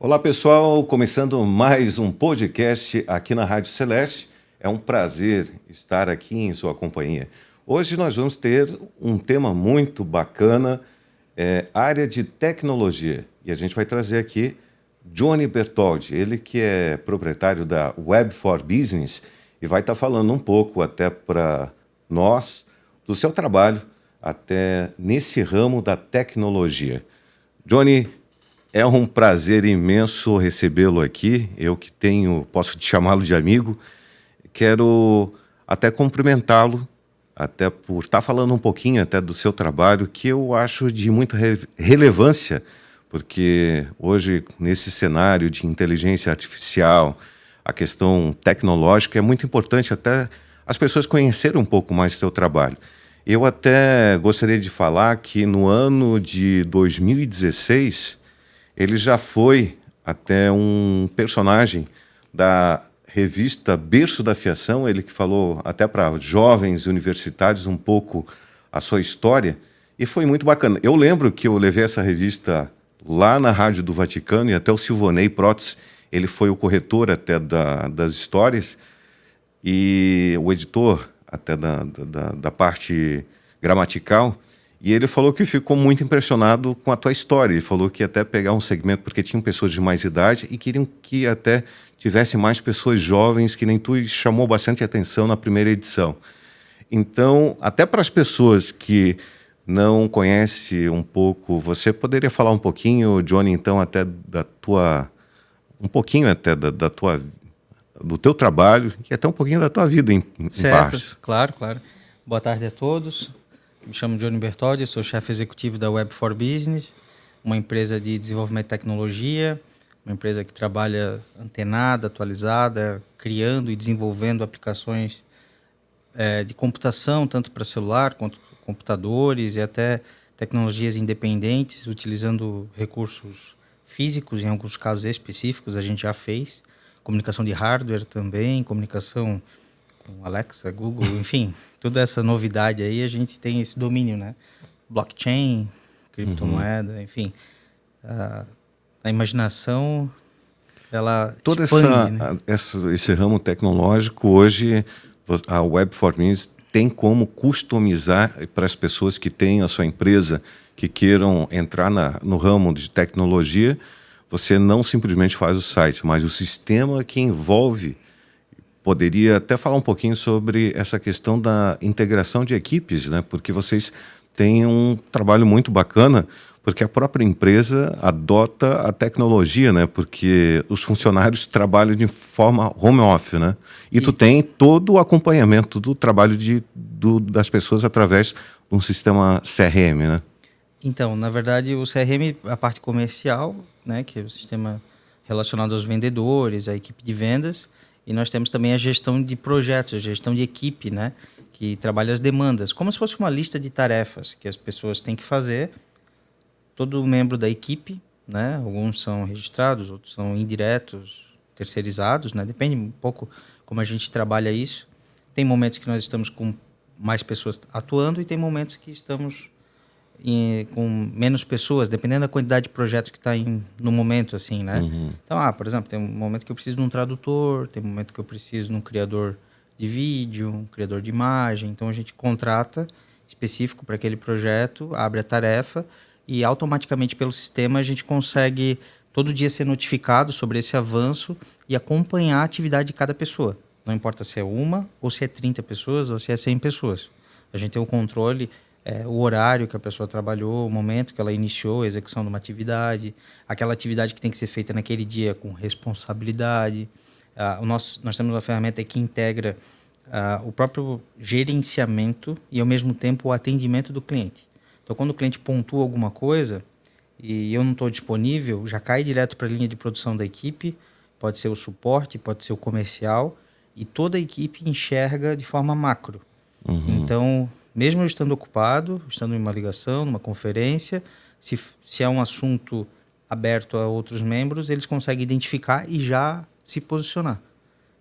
Olá pessoal, começando mais um podcast aqui na Rádio Celeste. É um prazer estar aqui em sua companhia. Hoje nós vamos ter um tema muito bacana, área de tecnologia. E a gente vai trazer aqui Johnny Bertoldi, ele que é proprietário da Web for Business e vai estar falando um pouco até para nós do seu trabalho até nesse ramo da tecnologia. Johnny, é um prazer imenso recebê-lo aqui. Eu que posso te chamá-lo de amigo. Quero até cumprimentá-lo, até por estar falando um pouquinho até do seu trabalho, que eu acho de muita relevância, porque hoje, nesse cenário de inteligência artificial, a questão tecnológica é muito importante até as pessoas conhecerem um pouco mais do seu trabalho. Eu até gostaria de falar que no ano de 2016, ele já foi até um personagem da revista Berço da Fiação, ele que falou até para jovens universitários um pouco a sua história, e foi muito bacana. Eu lembro que eu levei essa revista lá na Rádio do Vaticano, e até o Silvonei Protes, ele foi o corretor até das histórias, e o editor até da parte gramatical, e ele falou que ficou muito impressionado com a tua história. Ele falou que ia até pegar um segmento, porque tinham pessoas de mais idade e queriam que até tivesse mais pessoas jovens, que nem tu, e chamou bastante atenção na primeira edição. Então, até para as pessoas que não conhecem um pouco, você poderia falar um pouquinho, Johnny, então, até um pouquinho até do teu trabalho e até um pouquinho da tua vida em partes. Claro. Boa tarde a todos. Me chamo Johnny Bertoldi, sou chefe executivo da Web for Business, uma empresa de desenvolvimento de tecnologia, uma empresa que trabalha antenada, atualizada, criando e desenvolvendo aplicações de computação, tanto para celular quanto computadores e até tecnologias independentes, utilizando recursos físicos, em alguns casos específicos a gente já fez, comunicação de hardware também, comunicação com Alexa, Google, enfim, toda essa novidade aí, a gente tem esse domínio, né? Blockchain, criptomoeda, enfim. A imaginação, ela todo expande, né? esse ramo tecnológico, hoje, a Web for Business tem como customizar para as pessoas que têm a sua empresa, que queiram entrar no ramo de tecnologia. Você não simplesmente faz o site, mas o sistema que envolve. Poderia até falar um pouquinho sobre essa questão da integração de equipes, né? Porque vocês têm um trabalho muito bacana, porque a própria empresa adota a tecnologia, né? Porque os funcionários trabalham de forma home office, né? E tu tem todo o acompanhamento do trabalho das pessoas através de um sistema CRM, né? Então, na verdade, o CRM, a parte comercial, né? Que é o sistema relacionado aos vendedores, a equipe de vendas. E nós temos também a gestão de projetos, a gestão de equipe, né? Que trabalha as demandas, como se fosse uma lista de tarefas que as pessoas têm que fazer. Todo membro da equipe, né? Alguns são registrados, outros são indiretos, terceirizados, né? Depende um pouco como a gente trabalha isso. Tem momentos que nós estamos com mais pessoas atuando e tem momentos que estamos com menos pessoas, dependendo da quantidade de projetos que está no momento, assim, né? Uhum. Então, por exemplo, tem um momento que eu preciso de um tradutor, tem um momento que eu preciso de um criador de vídeo, um criador de imagem. Então, a gente contrata específico para aquele projeto, abre a tarefa e automaticamente pelo sistema a gente consegue todo dia ser notificado sobre esse avanço e acompanhar a atividade de cada pessoa. Não importa se é uma, ou se é 30 pessoas, ou se é 100 pessoas. A gente tem o controle, o horário que a pessoa trabalhou, o momento que ela iniciou a execução de uma atividade, aquela atividade que tem que ser feita naquele dia com responsabilidade. Nós temos uma ferramenta que integra o próprio gerenciamento e, ao mesmo tempo, o atendimento do cliente. Então, quando o cliente pontua alguma coisa e eu não estou disponível, já cai direto para a linha de produção da equipe, pode ser o suporte, pode ser o comercial, e toda a equipe enxerga de forma macro. Uhum. Então, mesmo eu estando ocupado, estando em uma ligação, numa conferência, se é um assunto aberto a outros membros, eles conseguem identificar e já se posicionar.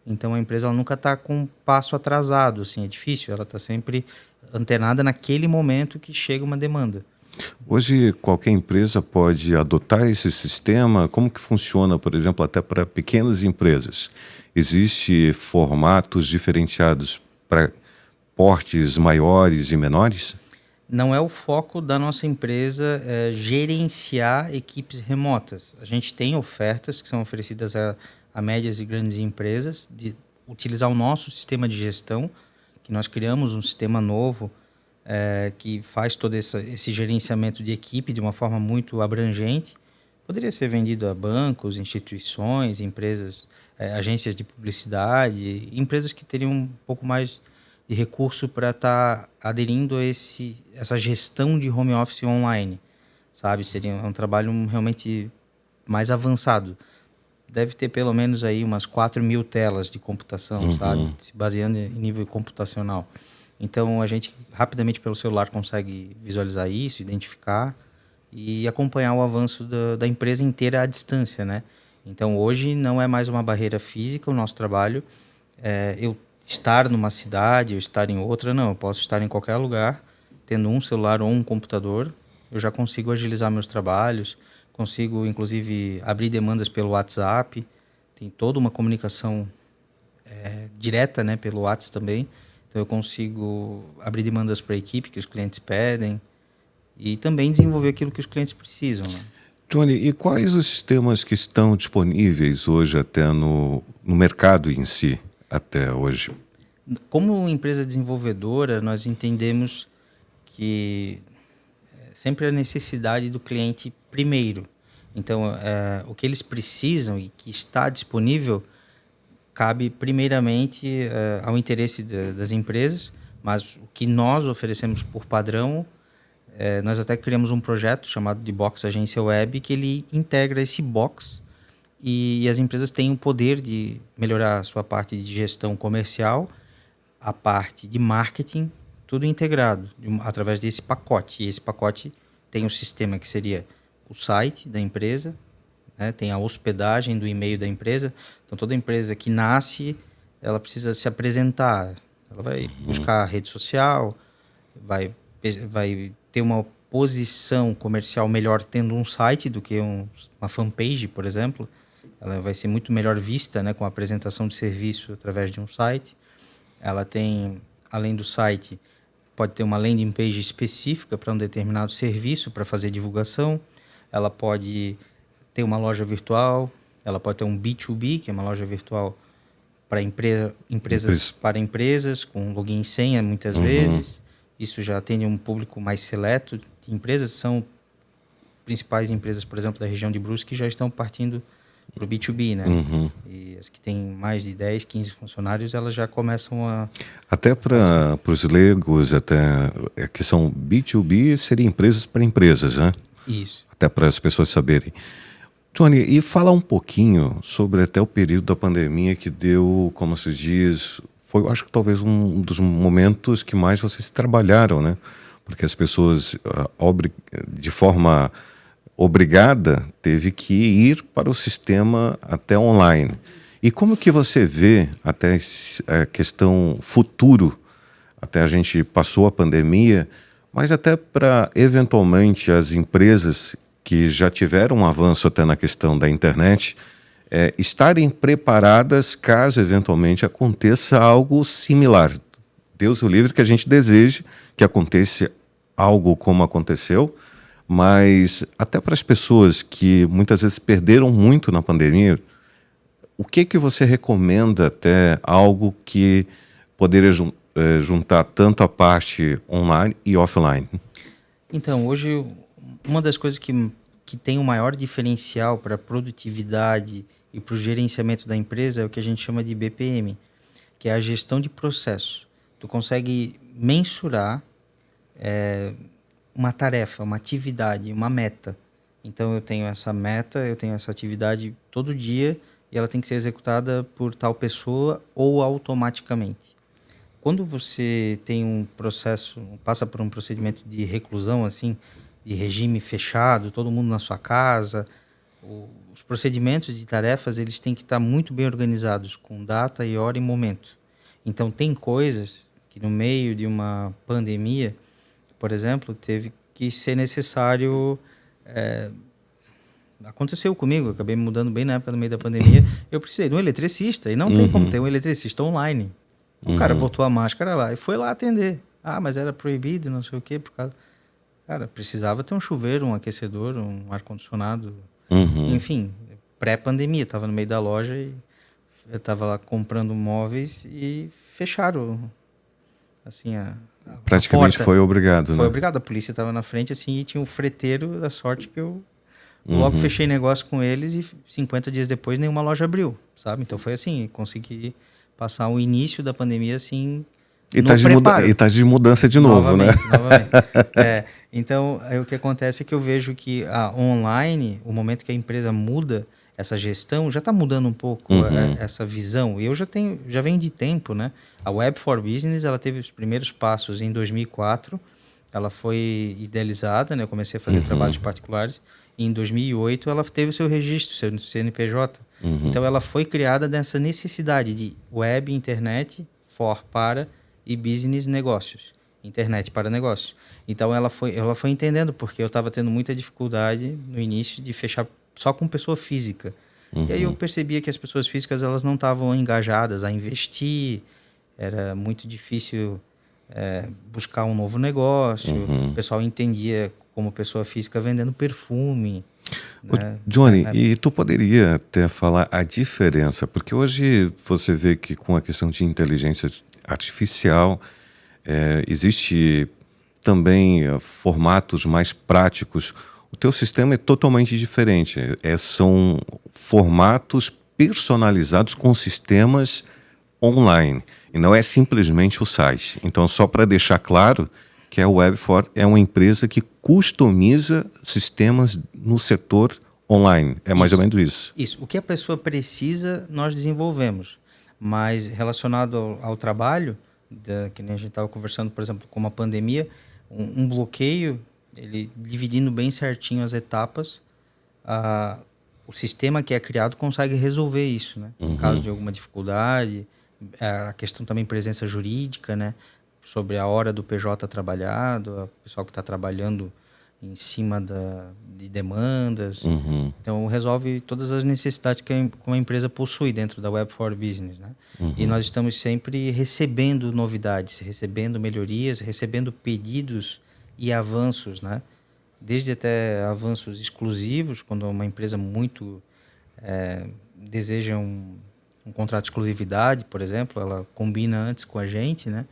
Então, a empresa ela nunca está com um passo atrasado, assim, é difícil, ela está sempre antenada naquele momento que chega uma demanda. Hoje, qualquer empresa pode adotar esse sistema? Como que funciona, por exemplo, até para pequenas empresas? Existem formatos diferenciados para portes maiores e menores? Não é o foco da nossa empresa gerenciar equipes remotas. A gente tem ofertas que são oferecidas a médias e grandes empresas de utilizar o nosso sistema de gestão, que nós criamos um sistema novo que faz todo esse gerenciamento de equipe de uma forma muito abrangente. Poderia ser vendido a bancos, instituições, empresas, agências de publicidade, empresas que teriam um pouco mais de recurso para estar aderindo a essa gestão de home office online, sabe? Seria um trabalho realmente mais avançado. Deve ter pelo menos aí umas 4.000 telas de computação, sabe? Se baseando em nível computacional. Então, a gente rapidamente pelo celular consegue visualizar isso, identificar e acompanhar o avanço da empresa inteira à distância, né? Então, hoje não é mais uma barreira física o nosso trabalho. Eu estar numa cidade ou estar em outra, não. Eu posso estar em qualquer lugar, tendo um celular ou um computador, eu já consigo agilizar meus trabalhos, consigo, inclusive, abrir demandas pelo WhatsApp. Tem toda uma comunicação direta, né, pelo WhatsApp também. Então, eu consigo abrir demandas para a equipe que os clientes pedem e também desenvolver aquilo que os clientes precisam, né? Johnny, e quais os sistemas que estão disponíveis hoje até no mercado em si, até hoje? Como empresa desenvolvedora, nós entendemos que sempre a necessidade do cliente primeiro. Então, o que eles precisam e que está disponível cabe primeiramente ao interesse das empresas, mas o que nós oferecemos por padrão, nós até criamos um projeto chamado de Box Agência Web, que ele integra esse box e as empresas têm o poder de melhorar a sua parte de gestão comercial, a parte de marketing, tudo integrado através desse pacote. E esse pacote tem o sistema que seria o site da empresa, né? Tem a hospedagem do e-mail da empresa. Então, toda empresa que nasce, ela precisa se apresentar. Ela vai buscar a rede social, vai ter uma posição comercial melhor tendo um site do que uma fanpage, por exemplo. Ela vai ser muito melhor vista, né, com a apresentação de serviço através de um site. Ela tem, além do site, pode ter uma landing page específica para um determinado serviço, para fazer divulgação. Ela pode ter uma loja virtual, ela pode ter um B2B, que é uma loja virtual para empresas para empresas, com login e senha muitas vezes. Isso já atende um público mais seleto de empresas. São principais empresas, por exemplo, da região de Brusque, que já estão partindo para o B2B, né? E as que têm mais de 10, 15 funcionários, elas já começam a... Até para os leigos, até que são B2B, seria empresas para empresas, né? Isso. Até para as pessoas saberem. Johnny, e fala um pouquinho sobre até o período da pandemia que deu, como se diz, foi, eu acho que talvez um dos momentos que mais vocês trabalharam, né? Porque as pessoas, de forma obrigada, teve que ir para o sistema até online. E como que você vê até a questão futuro, até a gente passou a pandemia, mas até para, eventualmente, as empresas que já tiveram um avanço até na questão da internet, estarem preparadas caso, eventualmente, aconteça algo similar. Deus o livre que a gente deseje que aconteça algo como aconteceu, mas até para as pessoas que muitas vezes perderam muito na pandemia, o que você recomenda até algo que poderia juntar tanto a parte online e offline? Então, hoje, uma das coisas que tem o maior diferencial para a produtividade e para o gerenciamento da empresa é o que a gente chama de BPM, que é a gestão de processo. Tu consegue mensurar uma tarefa, uma atividade, uma meta. Então, eu tenho essa meta, eu tenho essa atividade todo dia e ela tem que ser executada por tal pessoa ou automaticamente. Quando você tem um processo, passa por um procedimento de reclusão, assim, de regime fechado, todo mundo na sua casa, os procedimentos de tarefas, eles têm que estar muito bem organizados, com data e hora e momento. Então, tem coisas que no meio de uma pandemia, por exemplo, teve que ser necessário... Aconteceu comigo, eu acabei me mudando bem na época, no meio da pandemia. Eu precisei de um eletricista, e não tem como ter um eletricista online. O cara botou a máscara lá e foi lá atender. Ah, mas era proibido, não sei o quê, por causa... Cara, precisava ter um chuveiro, um aquecedor, um ar-condicionado. Enfim, pré-pandemia, estava no meio da loja e eu estava lá comprando móveis e fecharam, assim, a Praticamente porta. foi obrigado, Foi né? obrigado, a polícia estava na frente, assim, e tinha um freteiro, da sorte que eu logo fechei negócio com eles e 50 dias depois nenhuma loja abriu, sabe? Então foi assim, consegui passar o início da pandemia, assim, no preparo. E tá de mudança de novo, né? Novamente. Então, aí o que acontece é que eu vejo que online, o momento que a empresa muda essa gestão, já está mudando um pouco essa visão. E eu já venho de tempo, né? A Web for Business, ela teve os primeiros passos em 2004. Ela foi idealizada, né? Eu comecei a fazer trabalhos particulares. E em 2008, ela teve o seu registro, seu CNPJ. Então, ela foi criada dessa necessidade de web, internet, para e business, negócios. Internet para negócios. Então, ela foi entendendo, porque eu estava tendo muita dificuldade no início de fechar só com pessoa física. E aí eu percebia que as pessoas físicas elas não estavam engajadas a investir, era muito difícil buscar um novo negócio, o pessoal entendia como pessoa física vendendo perfume. Né? Johnny, e tu poderia até falar a diferença, porque hoje você vê que com a questão de inteligência artificial, existe também formatos mais práticos. O teu sistema é totalmente diferente. São formatos personalizados com sistemas online. E não é simplesmente o site. Então, só para deixar claro que a Web4 é uma empresa que customiza sistemas no setor online. É mais ou menos isso. Isso. O que a pessoa precisa, nós desenvolvemos. Mas relacionado ao trabalho, que nem a gente estava conversando, por exemplo, com uma pandemia, um bloqueio, ele dividindo bem certinho as etapas, o sistema que é criado consegue resolver isso, né? Em caso de alguma dificuldade, a questão também presença jurídica, né? Sobre a hora do PJ trabalhado, o pessoal que está trabalhando em cima de demandas. Então, resolve todas as necessidades que uma empresa possui dentro da Web for Business, né? E nós estamos sempre recebendo novidades, recebendo melhorias, recebendo pedidos e avanços, né? Desde até avanços exclusivos, quando uma empresa muito deseja um contrato de exclusividade, por exemplo, ela combina antes com a gente, né?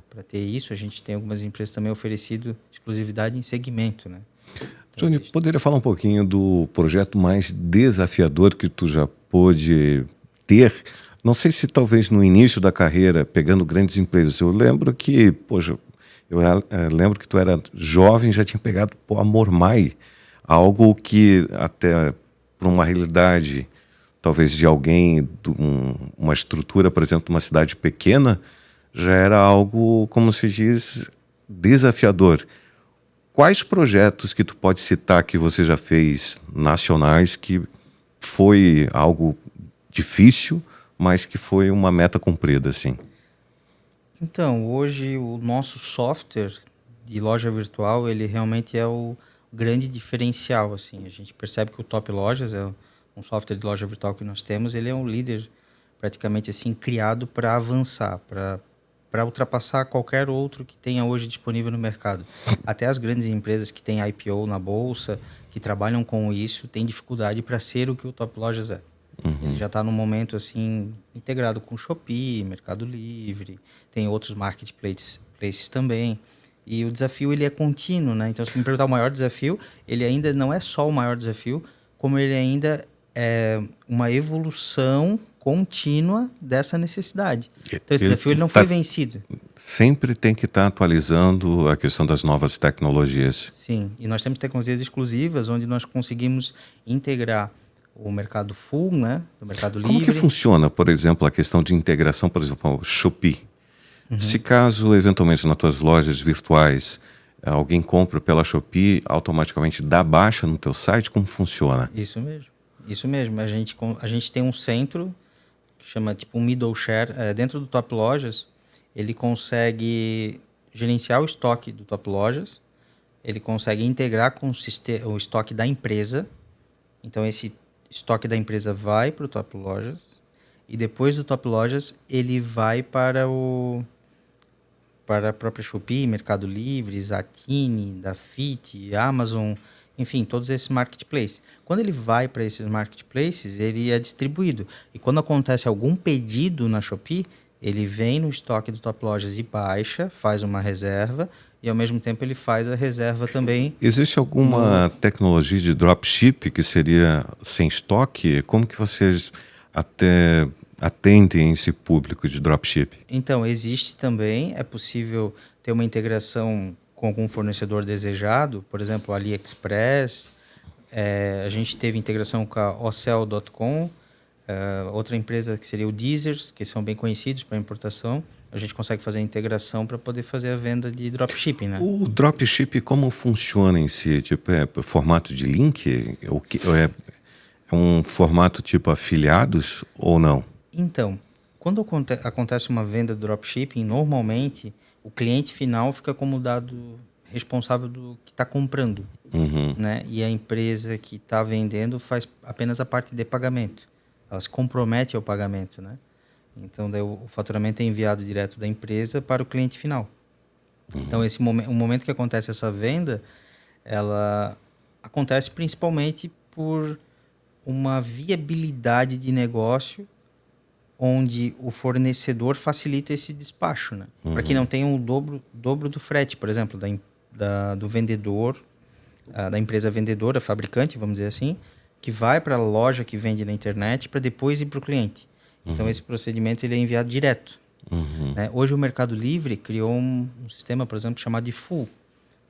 Para ter isso, a gente tem algumas empresas também oferecido exclusividade em segmento, né? Então, Johnny, poderia falar um pouquinho do projeto mais desafiador que tu já pôde ter? Não sei se talvez no início da carreira, pegando grandes empresas. Eu lembro que, lembro que tu era jovem, já tinha pegado a Mormai, algo que até para uma realidade talvez de alguém, uma estrutura, por exemplo, de uma cidade pequena, já era algo, como se diz, desafiador. Quais projetos que tu pode citar que você já fez nacionais que foi algo difícil, mas que foi uma meta cumprida, assim? Então, hoje o nosso software de loja virtual, ele realmente é o grande diferencial, assim. A gente percebe que o Top Lojas é um software de loja virtual que nós temos, ele é um líder praticamente assim criado para avançar, para ultrapassar qualquer outro que tenha hoje disponível no mercado. Até as grandes empresas que têm IPO na bolsa, que trabalham com isso, têm dificuldade para ser o que o Top Lojas é. Ele já está no momento assim integrado com o Shopee, Mercado Livre, tem outros marketplaces também. E o desafio ele é contínuo, né? Então, se me perguntar o maior desafio, ele ainda não é só o maior desafio, como ele ainda é uma evolução contínua dessa necessidade. Então, esse desafio ele não foi vencido. Sempre tem que estar atualizando a questão das novas tecnologias. Sim, e nós temos tecnologias exclusivas, onde nós conseguimos integrar o mercado full, né, do Mercado Livre. Como que funciona, por exemplo, a questão de integração, por exemplo, ao Shopee? Se caso, eventualmente, nas tuas lojas virtuais, alguém compra pela Shopee, automaticamente dá baixa no teu site, como funciona? Isso mesmo. Isso mesmo. A gente tem um centro que chama tipo um middle share. Dentro do Top Lojas, ele consegue gerenciar o estoque do Top Lojas, ele consegue integrar com o estoque da empresa. Então, esse estoque da empresa vai para o Top Lojas e depois do Top Lojas ele vai para a própria Shopee, Mercado Livre, Zattini, Dafiti, Amazon, enfim, todos esses marketplaces. Quando ele vai para esses marketplaces, ele é distribuído. E quando acontece algum pedido na Shopee, ele vem no estoque do Top Lojas e baixa, faz uma reserva e ao mesmo tempo ele faz a reserva também. Existe alguma tecnologia de dropship que seria sem estoque? Como que vocês até atendem esse público de dropship? Então, existe também, é possível ter uma integração com algum fornecedor desejado, por exemplo, AliExpress. A gente teve integração com a Ocel.com, outra empresa que seria o Deezers, que são bem conhecidos para importação. A gente consegue fazer a integração para poder fazer a venda de dropshipping, né? O dropship, como funciona em si? Tipo, é formato de link? Ou é um formato tipo afiliados ou não? Então, quando acontece uma venda de dropshipping, normalmente o cliente final fica como dado responsável do que está comprando, né? E a empresa que está vendendo faz apenas a parte de pagamento. Ela se compromete ao pagamento, né? Então, daí o faturamento é enviado direto da empresa para o cliente final. Então, o momento que acontece essa venda, ela acontece principalmente por uma viabilidade de negócio onde o fornecedor facilita esse despacho, né? Para que não tenha o dobro do frete, por exemplo, do vendedor, da empresa vendedora, fabricante, vamos dizer assim, que vai para a loja que vende na internet para depois ir para o cliente. Então, esse procedimento ele é enviado direto. Né? Hoje, o Mercado Livre criou um sistema, por exemplo, chamado de full,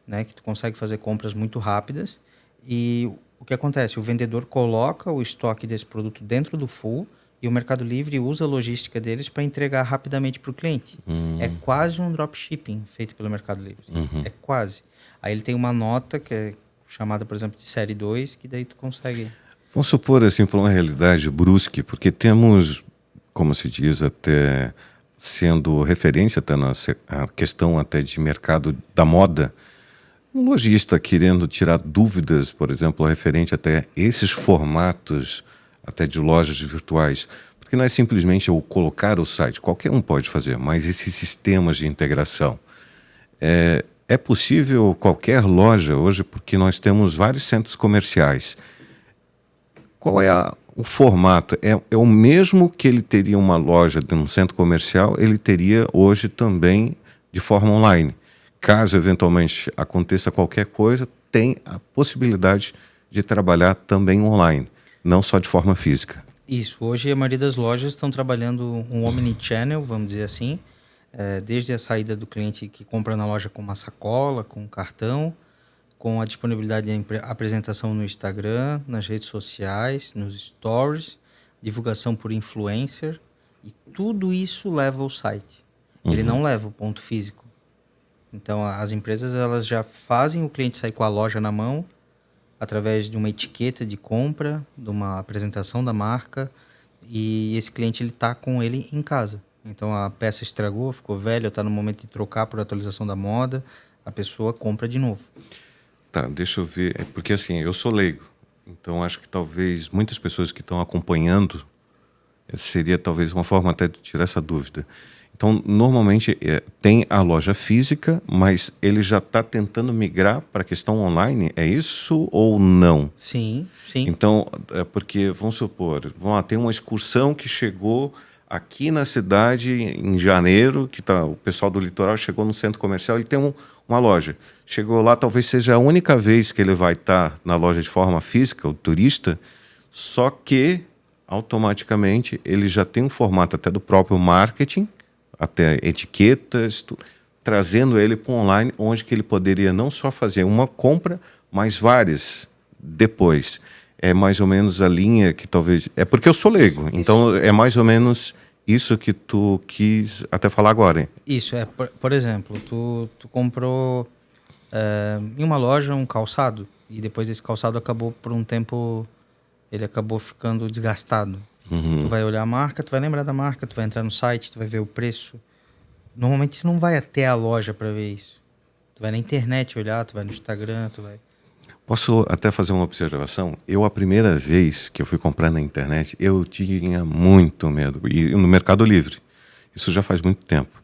né? Que tu consegue fazer compras muito rápidas. E o que acontece? O vendedor coloca o estoque desse produto dentro do full e o Mercado Livre usa a logística deles para entregar rapidamente para o cliente. É quase um dropshipping feito pelo Mercado Livre. É quase. Aí ele tem uma nota que é chamada, por exemplo, de série 2, que daí tu consegue... Vamos supor, assim, para uma realidade brusque, porque temos, como se diz, até sendo referência até na questão até de mercado da moda, um lojista querendo tirar dúvidas, por exemplo, referente até esses formatos até de lojas virtuais, porque não é simplesmente eu colocar o site, qualquer um pode fazer, mas esses sistemas de integração. É possível qualquer loja hoje, porque nós temos vários centros comerciais. Qual é o formato? É o mesmo que ele teria uma loja de um centro comercial, ele teria hoje também de forma online. Caso eventualmente aconteça qualquer coisa, tem a possibilidade de trabalhar também online, não só de forma física. Isso. Hoje a maioria das lojas estão trabalhando um omnichannel, vamos dizer assim, desde a saída do cliente que compra na loja com uma sacola, com um cartão, com a disponibilidade de apresentação no Instagram, nas redes sociais, nos stories, divulgação por influencer, e tudo isso leva ao site. Ele não leva o ponto físico. Então, as empresas elas já fazem o cliente sair com a loja na mão, através de uma etiqueta de compra, de uma apresentação da marca, e esse cliente ele está com ele em casa. Então, a peça estragou, ficou velha, está no momento de trocar por atualização da moda, a pessoa compra de novo. Tá, deixa eu ver, porque assim, eu sou leigo, então acho que talvez muitas pessoas que estão acompanhando, seria talvez uma forma até de tirar essa dúvida. Então, normalmente tem a loja física, mas ele já está tentando migrar para a questão online, é isso ou não? Sim, sim. Então, porque, vamos supor, tem uma excursão que chegou aqui na cidade em janeiro, que o pessoal do litoral chegou no centro comercial, ele tem uma loja. Chegou lá, talvez seja a única vez que ele vai estar na loja de forma física, o turista, só que automaticamente ele já tem um formato até do próprio marketing, até etiquetas, trazendo ele para o online, onde que ele poderia não só fazer uma compra, mas várias depois. É mais ou menos a linha que talvez... É porque eu sou leigo, então é mais ou menos isso que tu quis até falar agora, hein? Isso, por exemplo, tu comprou em uma loja um calçado, e depois esse calçado acabou por um tempo, ele acabou ficando desgastado. Tu vai olhar a marca, tu vai lembrar da marca, tu vai entrar no site, tu vai ver o preço. Normalmente tu não vai até a loja para ver isso. Tu vai na internet olhar, tu vai no Instagram, tu vai... Posso até fazer uma observação? Eu, a primeira vez que eu fui comprar na internet, eu tinha muito medo. E no Mercado Livre. Isso já faz muito tempo.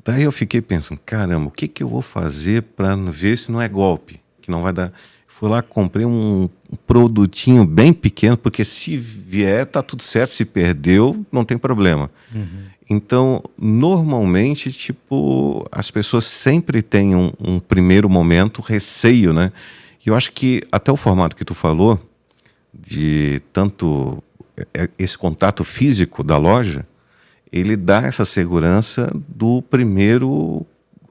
Daí eu fiquei pensando, caramba, o que que eu vou fazer para ver se não é golpe? Que não vai dar... Fui lá, comprei um produtinho bem pequeno, porque se vier, tá tudo certo. Se perdeu, não tem problema. Então, normalmente, tipo, as pessoas sempre têm um primeiro momento, receio, né? E eu acho que até o formato que tu falou, de tanto esse contato físico da loja, ele dá essa segurança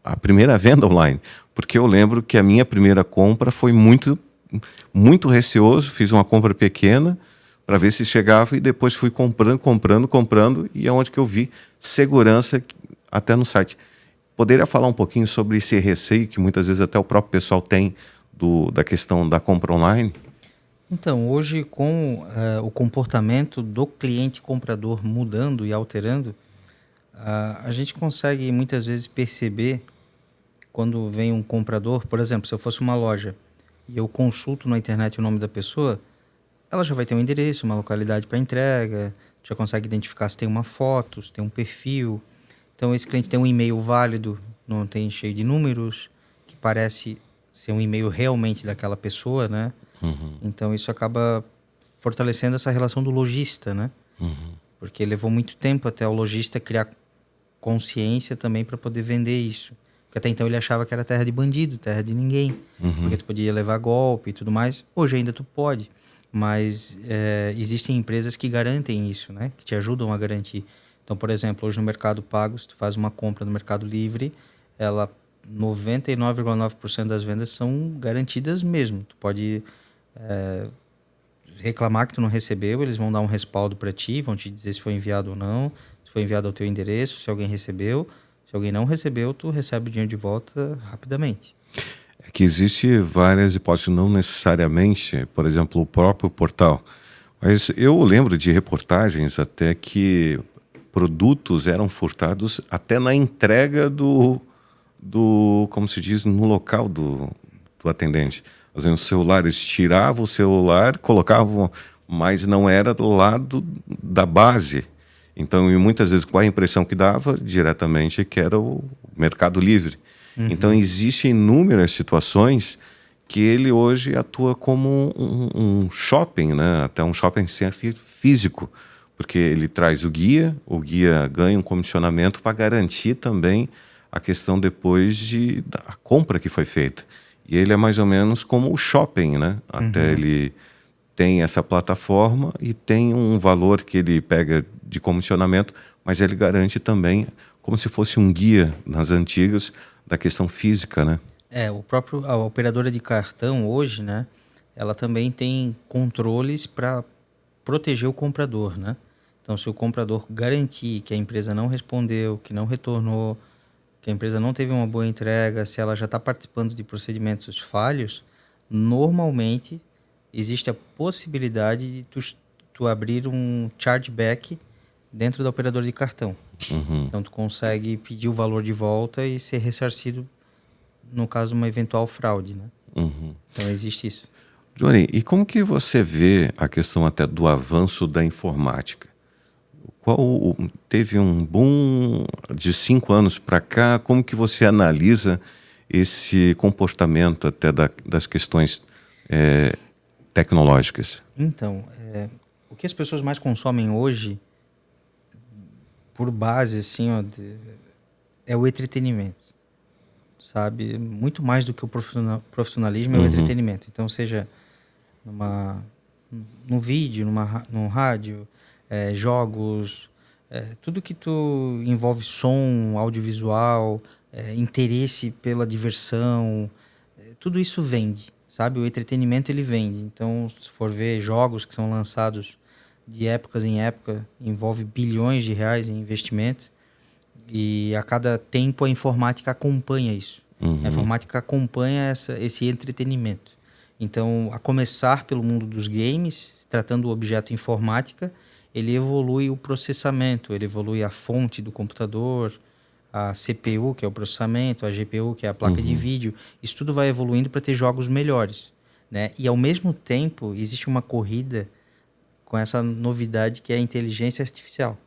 a primeira venda online. Porque eu lembro que a minha primeira compra foi muito receoso, fiz uma compra pequena para ver se chegava e depois fui comprando, e é onde que eu vi segurança até no site. Poderia falar um pouquinho sobre esse receio que muitas vezes até o próprio pessoal tem da questão da compra online? Então, hoje com o comportamento do cliente comprador mudando e alterando, a gente consegue muitas vezes perceber quando vem um comprador, por exemplo, se eu fosse uma loja e eu consulto na internet o nome da pessoa, ela já vai ter um endereço, uma localidade para entrega, já consegue identificar se tem uma foto, se tem um perfil. Então esse cliente tem um e-mail válido, não tem cheio de números, que parece ser um e-mail realmente daquela pessoa, né? Então isso acaba fortalecendo essa relação do lojista, né? Porque levou muito tempo até o lojista criar consciência também para poder vender isso. Porque até então ele achava que era terra de bandido, terra de ninguém, porque tu podia levar golpe e tudo mais. Hoje ainda tu pode, mas existem empresas que garantem isso, né? Que te ajudam a garantir. Então, por exemplo, hoje no Mercado Pago, se tu faz uma compra no Mercado Livre, 99,9% das vendas são garantidas mesmo. Tu pode reclamar que tu não recebeu, eles vão dar um respaldo para ti, vão te dizer se foi enviado ou não, se foi enviado ao teu endereço, se alguém recebeu. Se alguém não recebeu, tu recebe o dinheiro de volta rapidamente. É que existe várias hipóteses, não necessariamente, por exemplo, o próprio portal. Mas eu lembro de reportagens até que produtos eram furtados até na entrega como se diz, no local do atendente. Às vezes, os celulares, tiravam o celular, colocavam, mas não era do lado da base. Então, e muitas vezes, com a impressão que dava, diretamente, que era o Mercado Livre. Então, existem inúmeras situações que ele hoje atua como um shopping, né? Até um shopping center físico, porque ele traz o guia ganha um comissionamento para garantir também a questão depois da compra que foi feita. E ele é mais ou menos como o shopping, né? Até ele tem essa plataforma e tem um valor que ele pega de comissionamento, mas ele garante também como se fosse um guia nas antigas da questão física, né? A operadora de cartão hoje, né? Ela também tem controles para proteger o comprador, né? Então, se o comprador garantir que a empresa não respondeu, que não retornou, que a empresa não teve uma boa entrega, se ela já está participando de procedimentos falhos, normalmente existe a possibilidade de tu abrir um chargeback dentro da operadora de cartão. Então, tu consegue pedir o valor de volta e ser ressarcido no caso de uma eventual fraude, né? Então, existe isso. Johnny, e como que você vê a questão até do avanço da informática? Teve um boom de 5 anos para cá, como que você analisa esse comportamento até das questões tecnológicas? Então, o que as pessoas mais consomem hoje, por base, assim, ó, é o entretenimento, sabe? Muito mais do que o profissionalismo é o entretenimento. Então, seja num vídeo, num rádio, jogos, tudo que tu envolve som, audiovisual, interesse pela diversão, tudo isso vende, sabe? O entretenimento, ele vende. Então, se for ver jogos que são lançados de épocas em época, envolve bilhões de reais em investimentos, e a cada tempo a informática acompanha isso. A informática acompanha esse entretenimento. Então, a começar pelo mundo dos games, se tratando do objeto informática, ele evolui o processamento, ele evolui a fonte do computador, a CPU, que é o processamento, a GPU, que é a placa de vídeo. Isso tudo vai evoluindo para ter jogos melhores, né? E ao mesmo tempo existe uma corrida com essa novidade que é a inteligência artificial.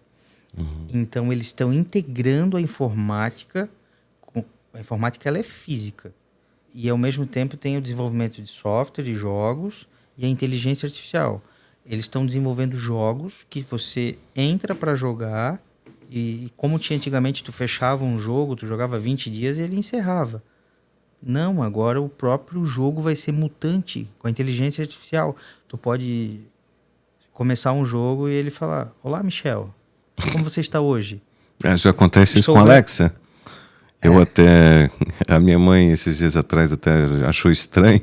Então eles estão integrando a informática. A informática ela é física e ao mesmo tempo tem o desenvolvimento de software e jogos e a inteligência artificial. Eles estão desenvolvendo jogos que você entra para jogar e como tinha antigamente, tu fechava um jogo, tu jogava 20 dias e ele encerrava. Não, agora o próprio jogo vai ser mutante com a inteligência artificial. Tu pode começar um jogo e ele falar: Olá, Michel, como você está hoje? Já acontece isso Estou com a vendo. Alexa. Eu até... A minha mãe, esses dias atrás, até achou estranho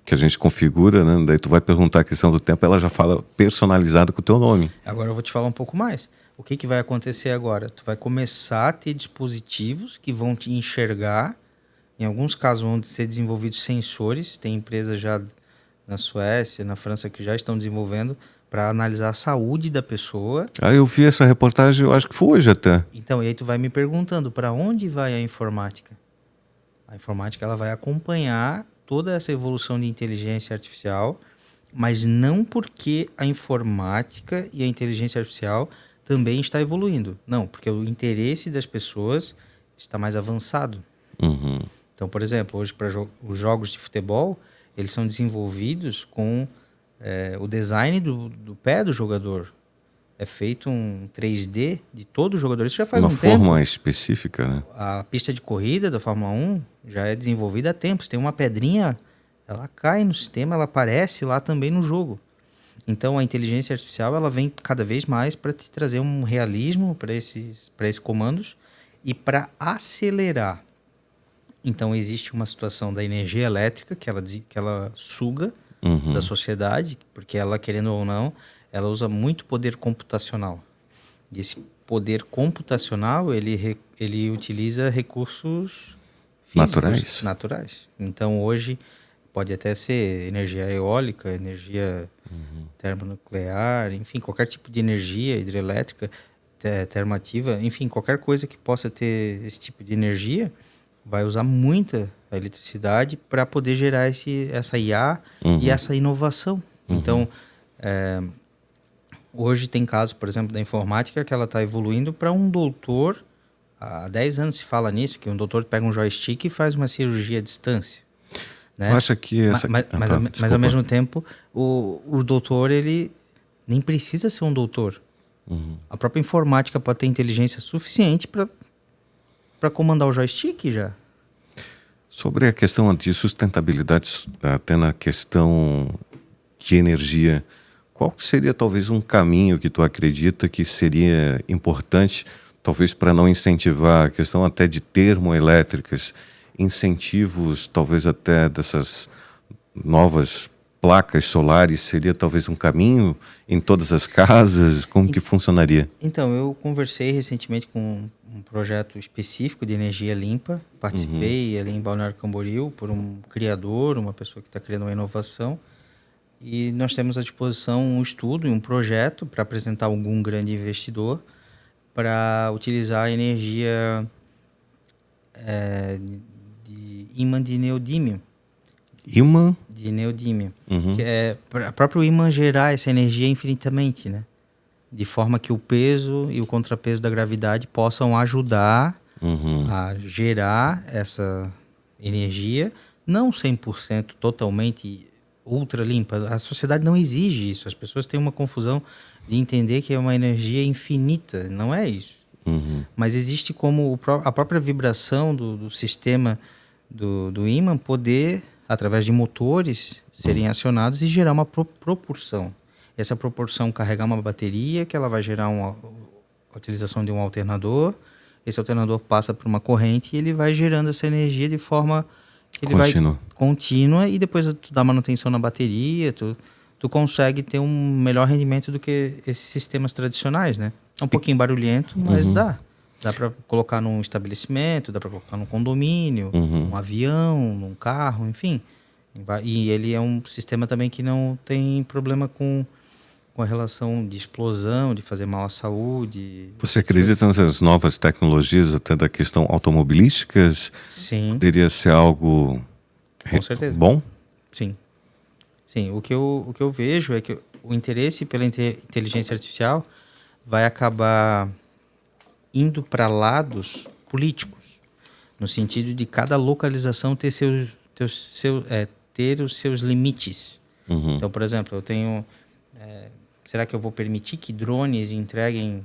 que a gente configura, né? Daí tu vai perguntar a questão do tempo, ela já fala personalizado com o teu nome. Agora eu vou te falar um pouco mais. O que vai acontecer agora? Tu vai começar a ter dispositivos que vão te enxergar. Em alguns casos vão ser desenvolvidos sensores. Tem empresas já na Suécia, na França que já estão desenvolvendo para analisar a saúde da pessoa. Aí eu vi essa reportagem, eu acho que foi hoje até. Então, e aí tu vai me perguntando para onde vai a informática? A informática ela vai acompanhar toda essa evolução de inteligência artificial, mas não porque a informática e a inteligência artificial também está evoluindo. Não, porque o interesse das pessoas está mais avançado. Então, por exemplo, hoje para os jogos de futebol, eles são desenvolvidos com o design do pé do jogador. É feito um 3D de todo o jogador. Isso já faz Uma um tempo. forma específica, né? A pista de corrida da Fórmula 1 já é desenvolvida há tempos. Tem uma pedrinha, ela cai no sistema, ela aparece lá também no jogo. Então a inteligência artificial ela vem cada vez mais para te trazer um realismo para esses comandos e para acelerar. Então existe uma situação da energia elétrica que ela suga da sociedade, porque ela, querendo ou não, ela usa muito poder computacional. E esse poder computacional, ele utiliza recursos físicos, naturais. Então, hoje, pode até ser energia eólica, energia termonuclear, enfim, qualquer tipo de energia hidrelétrica, termoativa, enfim, qualquer coisa que possa ter esse tipo de energia, vai usar muita eletricidade para poder gerar essa IA e essa inovação. Então, hoje tem casos, por exemplo, da informática que ela está evoluindo para um doutor. Há 10 anos se fala nisso, que um doutor pega um joystick e faz uma cirurgia à distância. Né? Tu acha que essa... Mas ao mesmo tempo, o doutor, ele nem precisa ser um doutor. A própria informática pode ter inteligência suficiente para comandar o joystick já. Sobre a questão de sustentabilidade, até na questão de energia, qual seria talvez um caminho que tu acredita que seria importante, talvez para não incentivar a questão até de termoelétricas, incentivos talvez até dessas novas placas solares, seria talvez um caminho em todas as casas? Como que funcionaria? Então, eu conversei recentemente com um projeto específico de energia limpa, participei ali em Balneário Camboriú por um criador, uma pessoa que está criando uma inovação, e nós temos à disposição um estudo e um projeto para apresentar a algum grande investidor para utilizar a energia de ímã de neodímio. Ímã? De neodímio. Que é para o próprio ímã gerar essa energia infinitamente, né? De forma que o peso e o contrapeso da gravidade possam ajudar a gerar essa energia, não 100% totalmente ultra limpa. A sociedade não exige isso. As pessoas têm uma confusão de entender que é uma energia infinita. Não é isso. Mas existe como a própria vibração do sistema do ímã poder, através de motores, serem acionados e gerar uma proporção. Essa proporção carregar uma bateria, que ela vai gerar a utilização de um alternador. Esse alternador passa por uma corrente e ele vai gerando essa energia de forma que ele vai contínua, e depois tu dá manutenção na bateria, tu consegue ter um melhor rendimento do que esses sistemas tradicionais, né? É um pouquinho barulhento, mas dá. Dá para colocar num estabelecimento, dá para colocar num condomínio, num avião, num carro, enfim. E ele é um sistema também que não tem problema com com a relação de explosão, de fazer mal à saúde. Você acredita nessas novas tecnologias, até da questão automobilísticas? Sim, Poderia ser algo com certeza. bom? Sim. Sim, o que eu vejo é que o interesse pela inteligência artificial vai acabar indo para lados políticos, no sentido de cada localização ter ter os seus limites. Uhum. Então, por exemplo, eu tenho... será que eu vou permitir que drones entreguem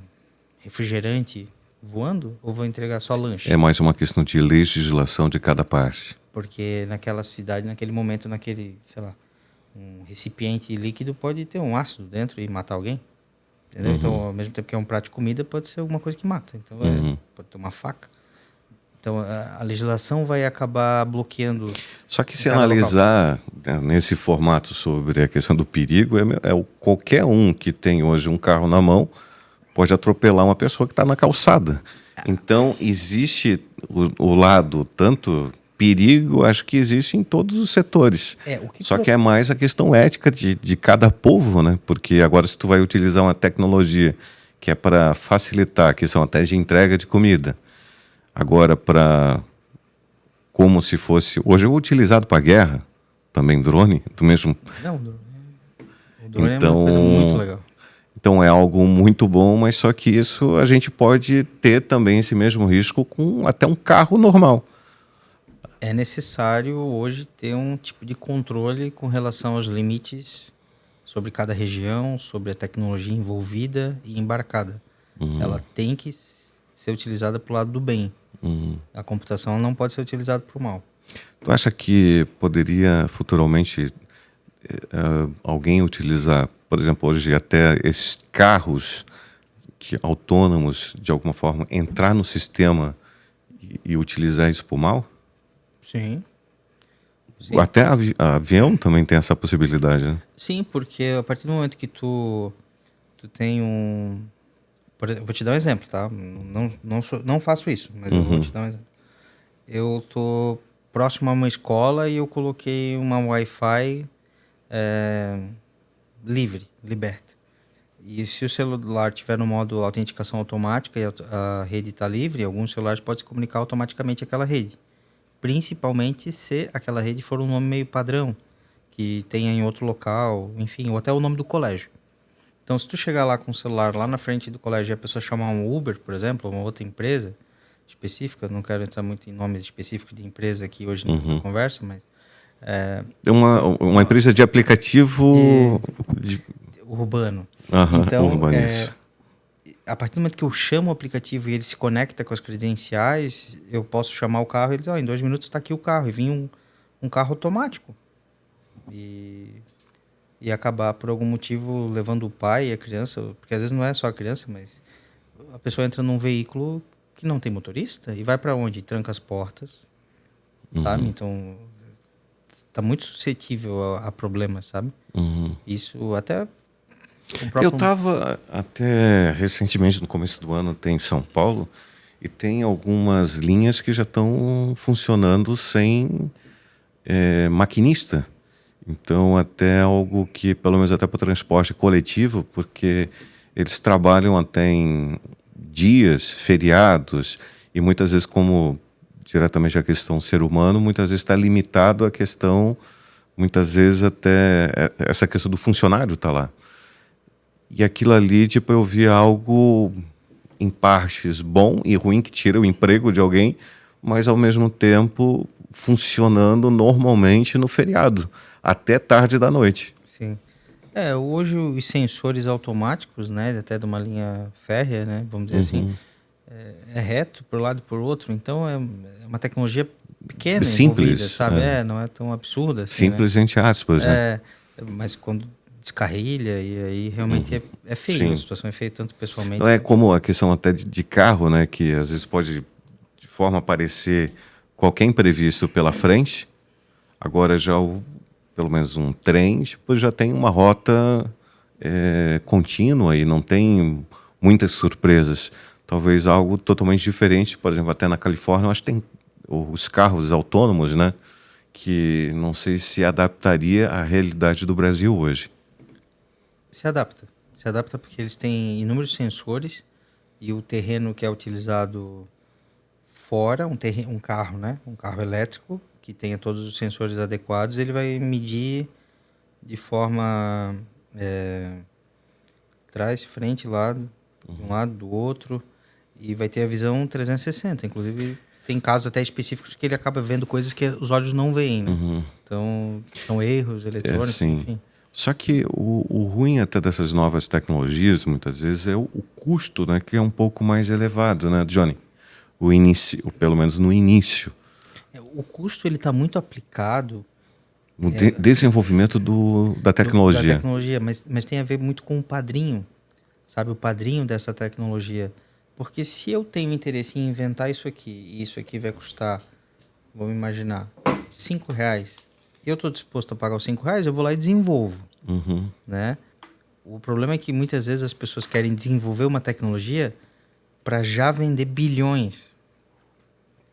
refrigerante voando? Ou vou entregar só lanche? É mais uma questão de legislação de cada parte. Porque naquela cidade, naquele momento, naquele, sei lá, um recipiente líquido pode ter um ácido dentro e matar alguém. Entendeu? Uhum. Então, ao mesmo tempo que é um prato de comida, pode ser alguma coisa que mata. Então, pode ter uma faca. Então, a legislação vai acabar bloqueando... Só que se analisar, né, nesse formato sobre a questão do perigo, qualquer um que tem hoje um carro na mão pode atropelar uma pessoa que está na calçada. Então, existe o lado, tanto perigo, acho que existe em todos os setores. Só que é mais a questão ética de cada povo, né? Porque agora, se tu vai utilizar uma tecnologia que é para facilitar a questão até de entrega de comida, agora para... como se fosse... Hoje é utilizado para guerra, também drone, do mesmo... Não, o drone é uma coisa muito legal. Então é algo muito bom, mas só que isso a gente pode ter também esse mesmo risco com até um carro normal. É necessário hoje ter um tipo de controle com relação aos limites sobre cada região, sobre a tecnologia envolvida e embarcada. Ela tem que ser utilizada para o lado do bem. A computação não pode ser utilizada para o mal. Tu acha que poderia futuramente alguém utilizar, por exemplo, hoje até esses carros autônomos, de alguma forma, entrar no sistema e utilizar isso para o mal? Sim. Até avião também tem essa possibilidade, né? Sim, porque a partir do momento que tu tem um... Vou te dar um exemplo, tá? Não faço isso, mas eu vou te dar um exemplo. Eu tô próximo a uma escola e eu coloquei uma Wi-Fi liberta. E se o celular tiver no modo autenticação automática e a rede está livre, alguns celulares podem se comunicar automaticamente àquela rede. Principalmente se aquela rede for um nome meio padrão, que tenha em outro local, enfim, ou até o nome do colégio. Então, se tu chegar lá com o celular lá na frente do colégio e a pessoa chamar um Uber, por exemplo, ou uma outra empresa específica, não quero entrar muito em nomes específicos de empresa aqui hoje na conversa, mas... É uma empresa de aplicativo... urbano. Então, urbanista. A partir do momento que eu chamo o aplicativo e ele se conecta com as credenciais, eu posso chamar o carro e ele diz, em 2 minutos está aqui o carro. E vinha um carro automático. E acabar, por algum motivo, levando o pai e a criança, porque às vezes não é só a criança, mas a pessoa entra num veículo que não tem motorista e vai para onde? Tranca as portas, sabe? Então, está muito suscetível a problemas, sabe? Isso até... Eu estava até recentemente, no começo do ano, em São Paulo, e tem algumas linhas que já estão funcionando sem maquinista. Então, até algo que, pelo menos até para o transporte coletivo, porque eles trabalham até em dias, feriados, e muitas vezes, como diretamente a questão ser humano, muitas vezes está limitado a questão, muitas vezes até essa questão do funcionário está lá. E aquilo ali, tipo, eu vi algo em partes bom e ruim, que tira o emprego de alguém, mas ao mesmo tempo funcionando normalmente no feriado, até tarde da noite. Sim. Hoje os sensores automáticos, né, até de uma linha férrea, né, vamos dizer assim, é reto por um lado e por outro, então é uma tecnologia pequena, simples, sabe? Não é tão absurda assim, simples, né? Entre aspas, né? Mas quando descarrilha e aí realmente é feio. Sim. A situação é feia tanto pessoalmente. Não é como a questão até de carro, né, que às vezes pode de forma aparecer qualquer imprevisto pela frente. Agora já pelo menos um trem, tipo, já tem uma rota contínua e não tem muitas surpresas. Talvez algo totalmente diferente, por exemplo, até na Califórnia, eu acho que tem os carros autônomos, né, que não sei se adaptaria à realidade do Brasil hoje. Se adapta. Se adapta porque eles têm inúmeros sensores e o terreno que é utilizado fora, um carro, né? Um carro elétrico que tenha todos os sensores adequados, ele vai medir de forma trás, frente, lado, de um lado, do outro, e vai ter a visão 360. Inclusive, tem casos até específicos que ele acaba vendo coisas que os olhos não veem, né? Então, são erros eletrônicos, sim. enfim. Só que o ruim até dessas novas tecnologias, muitas vezes, é o custo, né, que é um pouco mais elevado, né, Johnny? O início, pelo menos no início. O custo ele está muito aplicado No desenvolvimento da tecnologia. da tecnologia, mas tem a ver muito com o padrinho, sabe? O padrinho dessa tecnologia. Porque se eu tenho interesse em inventar isso aqui, e isso aqui vai custar, vamos imaginar, R$5, e eu estou disposto a pagar os R$5, eu vou lá e desenvolvo, né? O problema é que muitas vezes as pessoas querem desenvolver uma tecnologia para já vender bilhões.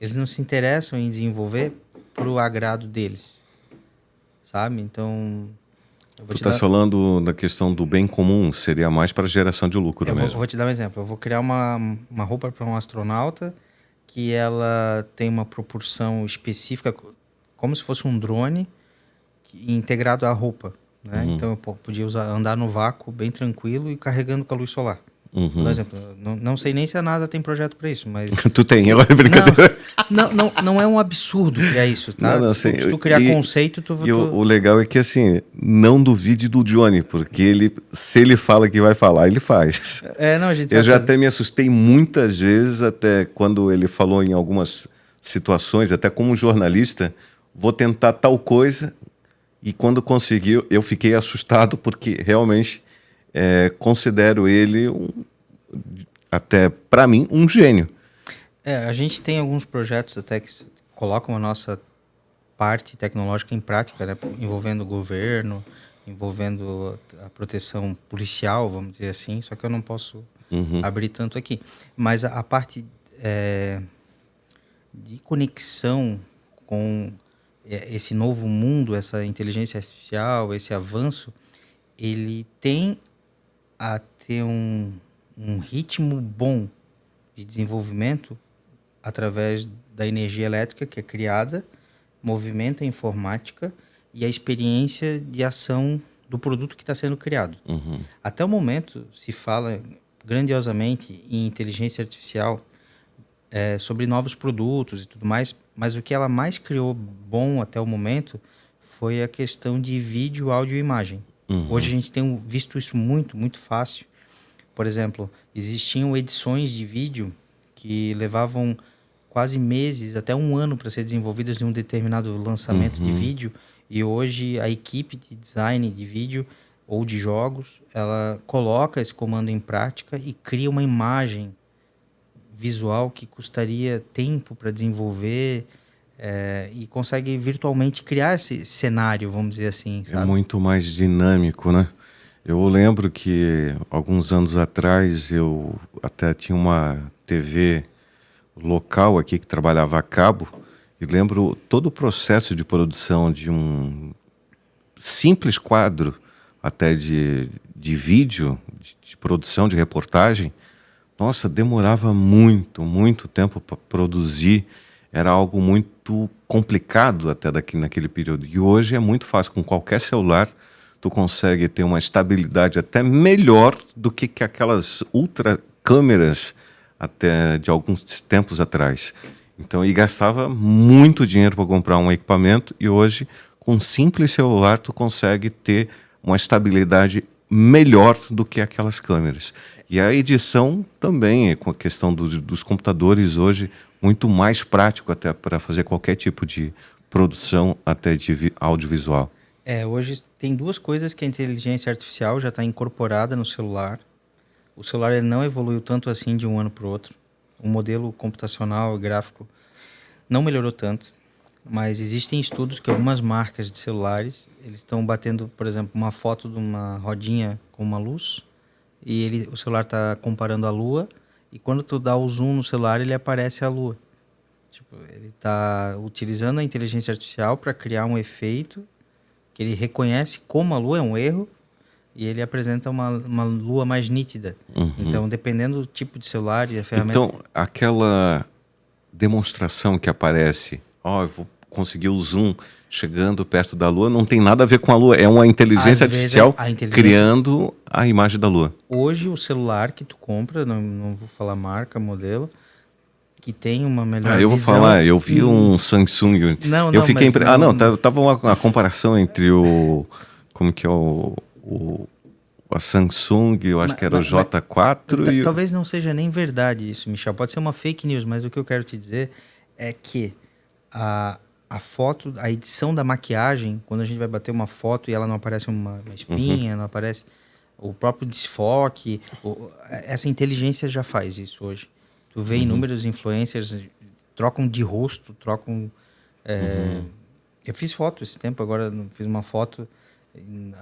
Eles não se interessam em desenvolver para o agrado deles, sabe? Então, eu vou Tu estás falando da questão do bem comum, seria mais para geração de lucro mesmo. Eu vou te dar um exemplo. Eu vou criar uma roupa para um astronauta que ela tem uma proporção específica, como se fosse um drone integrado à roupa, né? Então eu podia andar no vácuo bem tranquilo e carregando com a luz solar. Por exemplo, não sei nem se a NASA tem projeto para isso, mas... Tu tem, é brincadeira. Não é um absurdo criar isso, tá? Não, se tu criar conceito, o legal é que, assim, não duvide do Johnny, porque se ele fala que vai falar, ele faz. Eu já até me assustei muitas vezes, até quando ele falou em algumas situações, até como jornalista, vou tentar tal coisa, e quando conseguiu, eu fiquei assustado, porque realmente considero ele, até para mim, um gênio. A gente tem alguns projetos até que colocam a nossa parte tecnológica em prática, né? Envolvendo o governo, envolvendo a proteção policial, vamos dizer assim, só que eu não posso abrir tanto aqui. Mas a parte de conexão com esse novo mundo, essa inteligência artificial, esse avanço, ele tem a ter um ritmo bom de desenvolvimento através da energia elétrica que é criada, movimenta a informática e a experiência de ação do produto que está sendo criado. Até o momento se fala grandiosamente em inteligência artificial sobre novos produtos e tudo mais, mas o que ela mais criou bom até o momento foi a questão de vídeo, áudio e imagem. Hoje a gente tem visto isso muito, muito fácil. Por exemplo, existiam edições de vídeo que levavam quase meses, até um ano para ser desenvolvidas de um determinado lançamento de vídeo. E hoje a equipe de design de vídeo ou de jogos, ela coloca esse comando em prática e cria uma imagem visual que custaria tempo para desenvolver e consegue virtualmente criar esse cenário, vamos dizer assim, sabe? É muito mais dinâmico, né? Eu lembro que alguns anos atrás eu até tinha uma TV local aqui que trabalhava a cabo e lembro todo o processo de produção de um simples quadro até de vídeo, de produção, de reportagem. Nossa, demorava muito tempo para produzir. Era algo muito complicado até naquele período. E hoje é muito fácil, com qualquer celular tu consegue ter uma estabilidade até melhor do que aquelas ultra câmeras até de alguns tempos atrás. Então, e gastava muito dinheiro para comprar um equipamento e hoje, com um simples celular, tu consegue ter uma estabilidade melhor do que aquelas câmeras. E a edição também, com a questão dos computadores hoje, muito mais prático até para fazer qualquer tipo de produção até de audiovisual. Hoje tem duas coisas que a inteligência artificial já está incorporada no celular. O celular ele não evoluiu tanto assim de um ano para o outro. O modelo computacional e gráfico não melhorou tanto, mas existem estudos que algumas marcas de celulares eles estão batendo, por exemplo, uma foto de uma rodinha com uma luz e o celular está comparando a Lua e quando tu dá o zoom no celular ele aparece a Lua. Tipo, ele está utilizando a inteligência artificial para criar um efeito que ele reconhece como a Lua é um erro, e ele apresenta uma lua mais nítida. Uhum. Então, dependendo do tipo de celular e a ferramenta... Então, aquela demonstração que aparece, eu vou conseguir o zoom chegando perto da Lua, não tem nada a ver com a Lua, é uma inteligência Às vezes, artificial a inteligência... criando a imagem da Lua. Hoje, o celular que tu compra, não vou falar marca, modelo, que tem uma melhor visão... Eu vou falar, eu vi um Samsung. Não, eu fiquei mas tava uma comparação entre o... Como que é a Samsung, eu acho que era o J4 e... Talvez não seja nem verdade isso, Michel. Pode ser uma fake news, mas o que eu quero te dizer é que a foto, a edição da maquiagem, quando a gente vai bater uma foto e ela não aparece uma espinha, não aparece o próprio desfoque, essa inteligência já faz isso hoje. Tu vê inúmeros influencers trocam de rosto, trocam... Eu fiz foto esse tempo, agora fiz uma foto,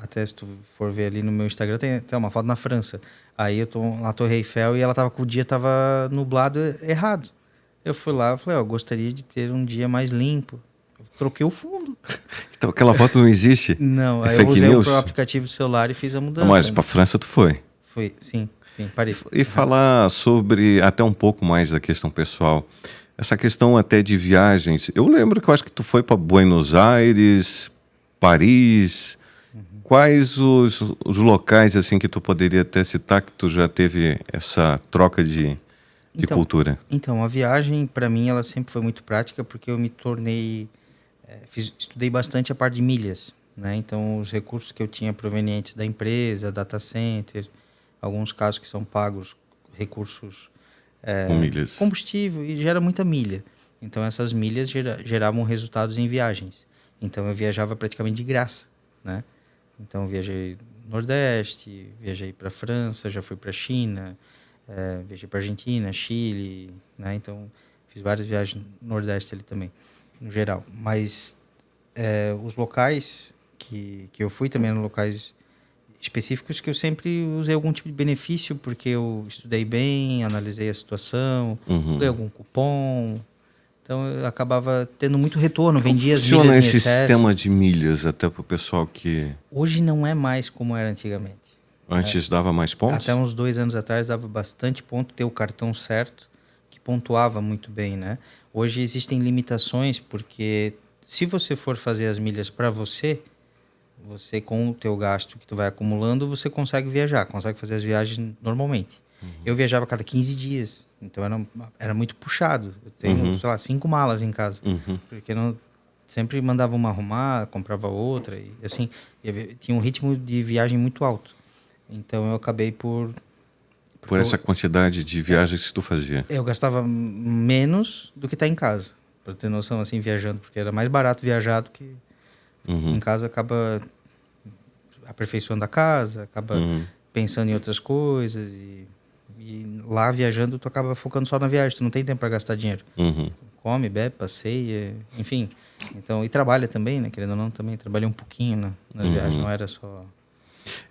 até se tu for ver ali no meu Instagram, tem uma foto na França. Aí eu tô na Torre Eiffel e o dia tava nublado errado. Eu fui lá e falei, eu gostaria de ter um dia mais limpo. Eu troquei o fundo. Então aquela foto não existe? Não, aí fake eu usei news? o aplicativo do celular e fiz a mudança. Mas para França tu foi? Foi, sim, Paris. E falar sobre até um pouco mais da questão pessoal. Essa questão até de viagens. Eu lembro que eu acho que tu foi para Buenos Aires, Paris. Quais os locais assim que tu poderia até citar que tu já teve essa troca de cultura? Então, a viagem para mim ela sempre foi muito prática porque eu me tornei... estudei bastante a parte de milhas, né? Então, os recursos que eu tinha provenientes da empresa, data center, alguns casos que são pagos, recursos... Com milhas. Combustível, e gera muita milha. Então, essas milhas geravam resultados em viagens. Então, eu viajava praticamente de graça, né? Então, eu viajei no Nordeste, viajei para a França, já fui para a China, viajei para a Argentina, Chile, né? Então, fiz várias viagens no Nordeste ali também, no geral. Mas os locais que eu fui também eram locais específicos que eu sempre usei algum tipo de benefício, porque eu estudei bem, analisei a situação, ganhei algum cupom. Então, eu acabava tendo muito retorno, vendia as milhas em excesso. Funciona esse sistema de milhas até para o pessoal que... Hoje não é mais como era antigamente. Antes dava mais pontos? Até uns 2 anos atrás dava bastante ponto, ter o cartão certo, que pontuava muito bem, né? Hoje existem limitações, porque se você for fazer as milhas para você com o teu gasto que tu vai acumulando, você consegue viajar, consegue fazer as viagens normalmente. Eu viajava a cada 15 dias, então era muito puxado. Eu tenho, sei lá, 5 malas em casa, porque sempre mandava uma arrumar, comprava outra, e assim, tinha um ritmo de viagem muito alto. Então eu acabei por essa quantidade de viagens que tu fazia. Eu gastava menos do que estar em casa, para ter noção, assim, viajando, porque era mais barato viajar do que em casa. Acaba aperfeiçoando a casa, acaba pensando em outras coisas, e lá viajando tu acaba focando só na viagem, tu não tem tempo para gastar dinheiro. Come, bebe, passeia, enfim. Então, e trabalha também, né? Querendo ou não, também trabalhei um pouquinho nas viagens, não era só...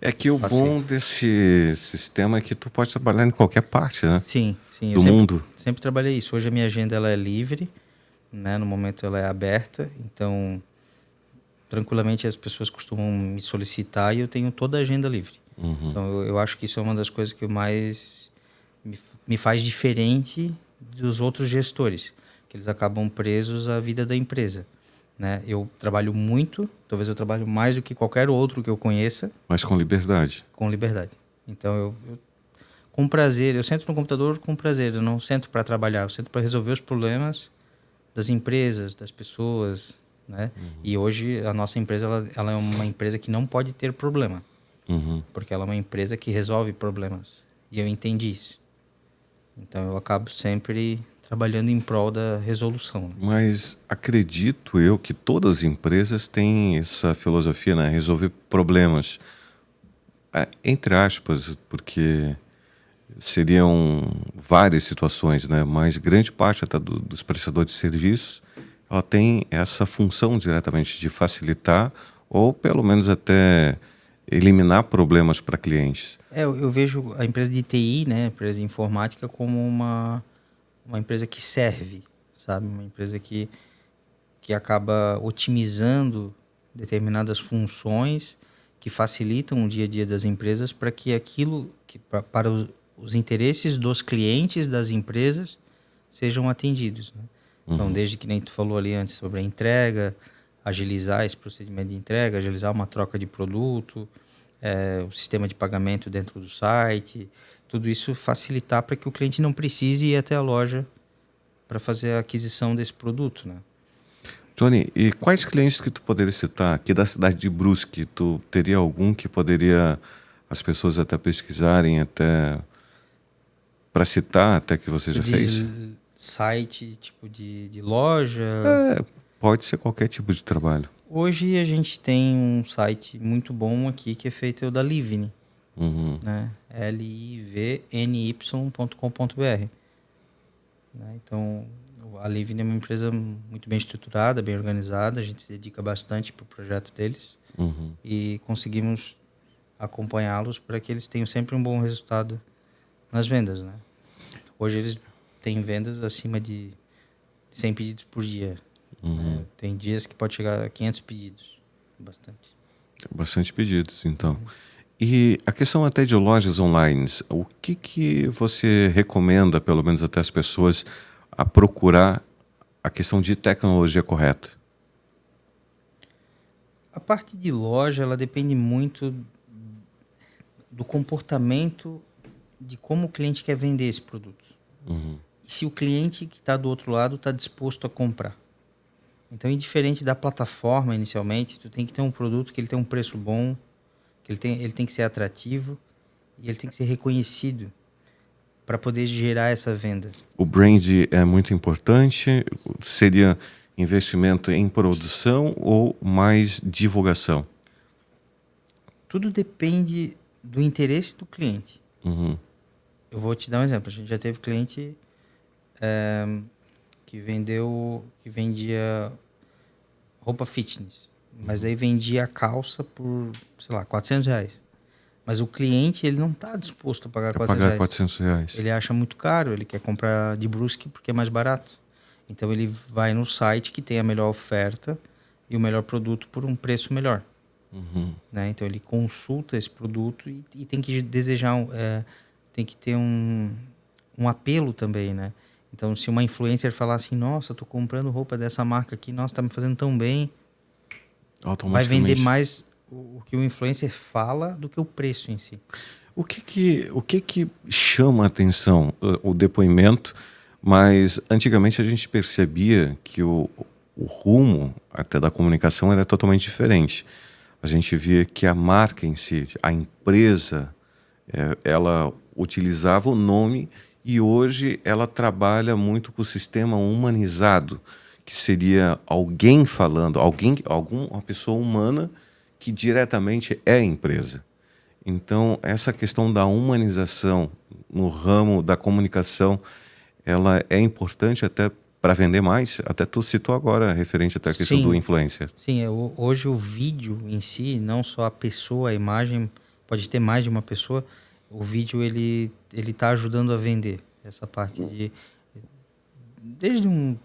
É que o bom desse sistema é que tu pode trabalhar em qualquer parte, né? Sim. Do mundo. Sempre trabalhei isso. Hoje a minha agenda ela é livre, né? No momento ela é aberta, então tranquilamente as pessoas costumam me solicitar e eu tenho toda a agenda livre. Então eu acho que isso é uma das coisas que mais me faz diferente dos outros gestores, que eles acabam presos à vida da empresa, né? Eu trabalho muito, talvez eu trabalho mais do que qualquer outro que eu conheça. Mas com liberdade. Com liberdade. Então eu com prazer, eu sento no computador com prazer, eu não sento para trabalhar, eu sento para resolver os problemas das empresas, das pessoas, né? E hoje a nossa empresa ela é uma empresa que não pode ter problema, porque ela é uma empresa que resolve problemas, e eu entendi isso. Então eu acabo sempre trabalhando em prol da resolução. Mas acredito eu que todas as empresas têm essa filosofia, né? Resolver problemas, entre aspas, porque seriam várias situações, né? Mas grande parte até dos prestadores de serviços, ela tem essa função diretamente de facilitar ou pelo menos até eliminar problemas para clientes. Eu vejo a empresa de TI, né, a empresa de informática, como uma empresa que serve, sabe? Uma empresa que acaba otimizando determinadas funções que facilitam o dia a dia das empresas para que para os interesses dos clientes das empresas sejam atendidos, né? Então, desde que nem tu falou ali antes sobre a entrega, agilizar esse procedimento de entrega, agilizar uma troca de produto, o sistema de pagamento dentro do site, tudo isso facilitar para que o cliente não precise ir até a loja para fazer a aquisição desse produto, né? Tony, e quais clientes que tu poderia citar aqui da cidade de Brusque? Tu teria algum que poderia as pessoas até pesquisarem, até para citar, até que você já fez? Site, tipo de loja. Pode ser qualquer tipo de trabalho. Hoje a gente tem um site muito bom aqui que é feito da Livni, né? livny.com.br. Né? Então, a Livni é uma empresa muito bem estruturada, bem organizada. A gente se dedica bastante para o projeto deles e conseguimos acompanhá-los para que eles tenham sempre um bom resultado nas vendas, né? Hoje eles têm vendas acima de 100 pedidos por dia. Né? Tem dias que pode chegar a 500 pedidos. Bastante. Bastante pedidos, então. E a questão até de lojas online, o que você recomenda, pelo menos até as pessoas, a procurar a questão de tecnologia correta? A parte de loja, ela depende muito do comportamento de como o cliente quer vender esse produto. E se o cliente que está do outro lado está disposto a comprar. Então, indiferente da plataforma inicialmente, tu tem que ter um produto que ele tem um preço bom, que ele tem que ser atrativo e ele tem que ser reconhecido para poder gerar essa venda. O brand é muito importante? Seria investimento em produção ou mais divulgação? Tudo depende do interesse do cliente. Eu vou te dar um exemplo. A gente já teve cliente que vendia roupa fitness, mas aí vendia a calça por, sei lá, R$400. Mas o cliente, ele não está disposto a pagar R$400. Ele acha muito caro, ele quer comprar de Brusque porque é mais barato. Então ele vai no site que tem a melhor oferta e o melhor produto por um preço melhor. Né? Então ele consulta esse produto e tem que desejar, tem que ter um apelo também, né? Então, se uma influencer falar assim, nossa, tô comprando roupa dessa marca aqui, nossa, tá me fazendo tão bem, vai vender mais o que o influencer fala do que o preço em si. O que chama a atenção? O depoimento, mas antigamente a gente percebia que o rumo até da comunicação era totalmente diferente. A gente via que a marca em si, a empresa, ela utilizava o nome e hoje ela trabalha muito com o sistema humanizado, que seria alguém falando, uma pessoa humana que diretamente é a empresa. Então, essa questão da humanização no ramo da comunicação, ela é importante até para vender mais. Até tu citou agora, referente até à questão do influencer. Sim, hoje o vídeo em si, não só a pessoa, a imagem, pode ter mais de uma pessoa. O vídeo, ele tá ajudando a vender essa parte desde um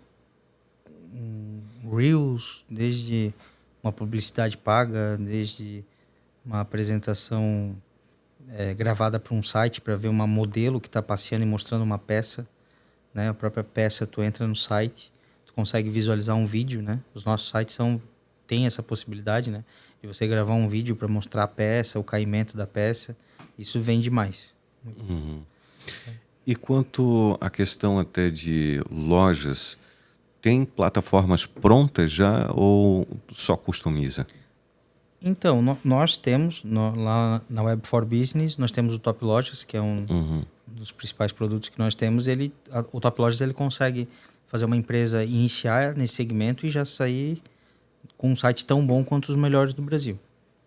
Reels, desde uma publicidade paga, desde uma apresentação gravada para um site para ver uma modelo que está passeando e mostrando uma peça, né? A própria peça, tu entra no site, tu consegue visualizar um vídeo, né? Os nossos sites têm essa possibilidade, né? De você gravar um vídeo para mostrar a peça, o caimento da peça. Isso vende mais. E quanto à questão até de lojas, tem plataformas prontas já ou só customiza? Então, nós temos, lá na Web for Business, nós temos o Top Lojas, que é um dos principais produtos que nós temos. O Top Lojas ele consegue fazer uma empresa iniciar nesse segmento e já sair com um site tão bom quanto os melhores do Brasil.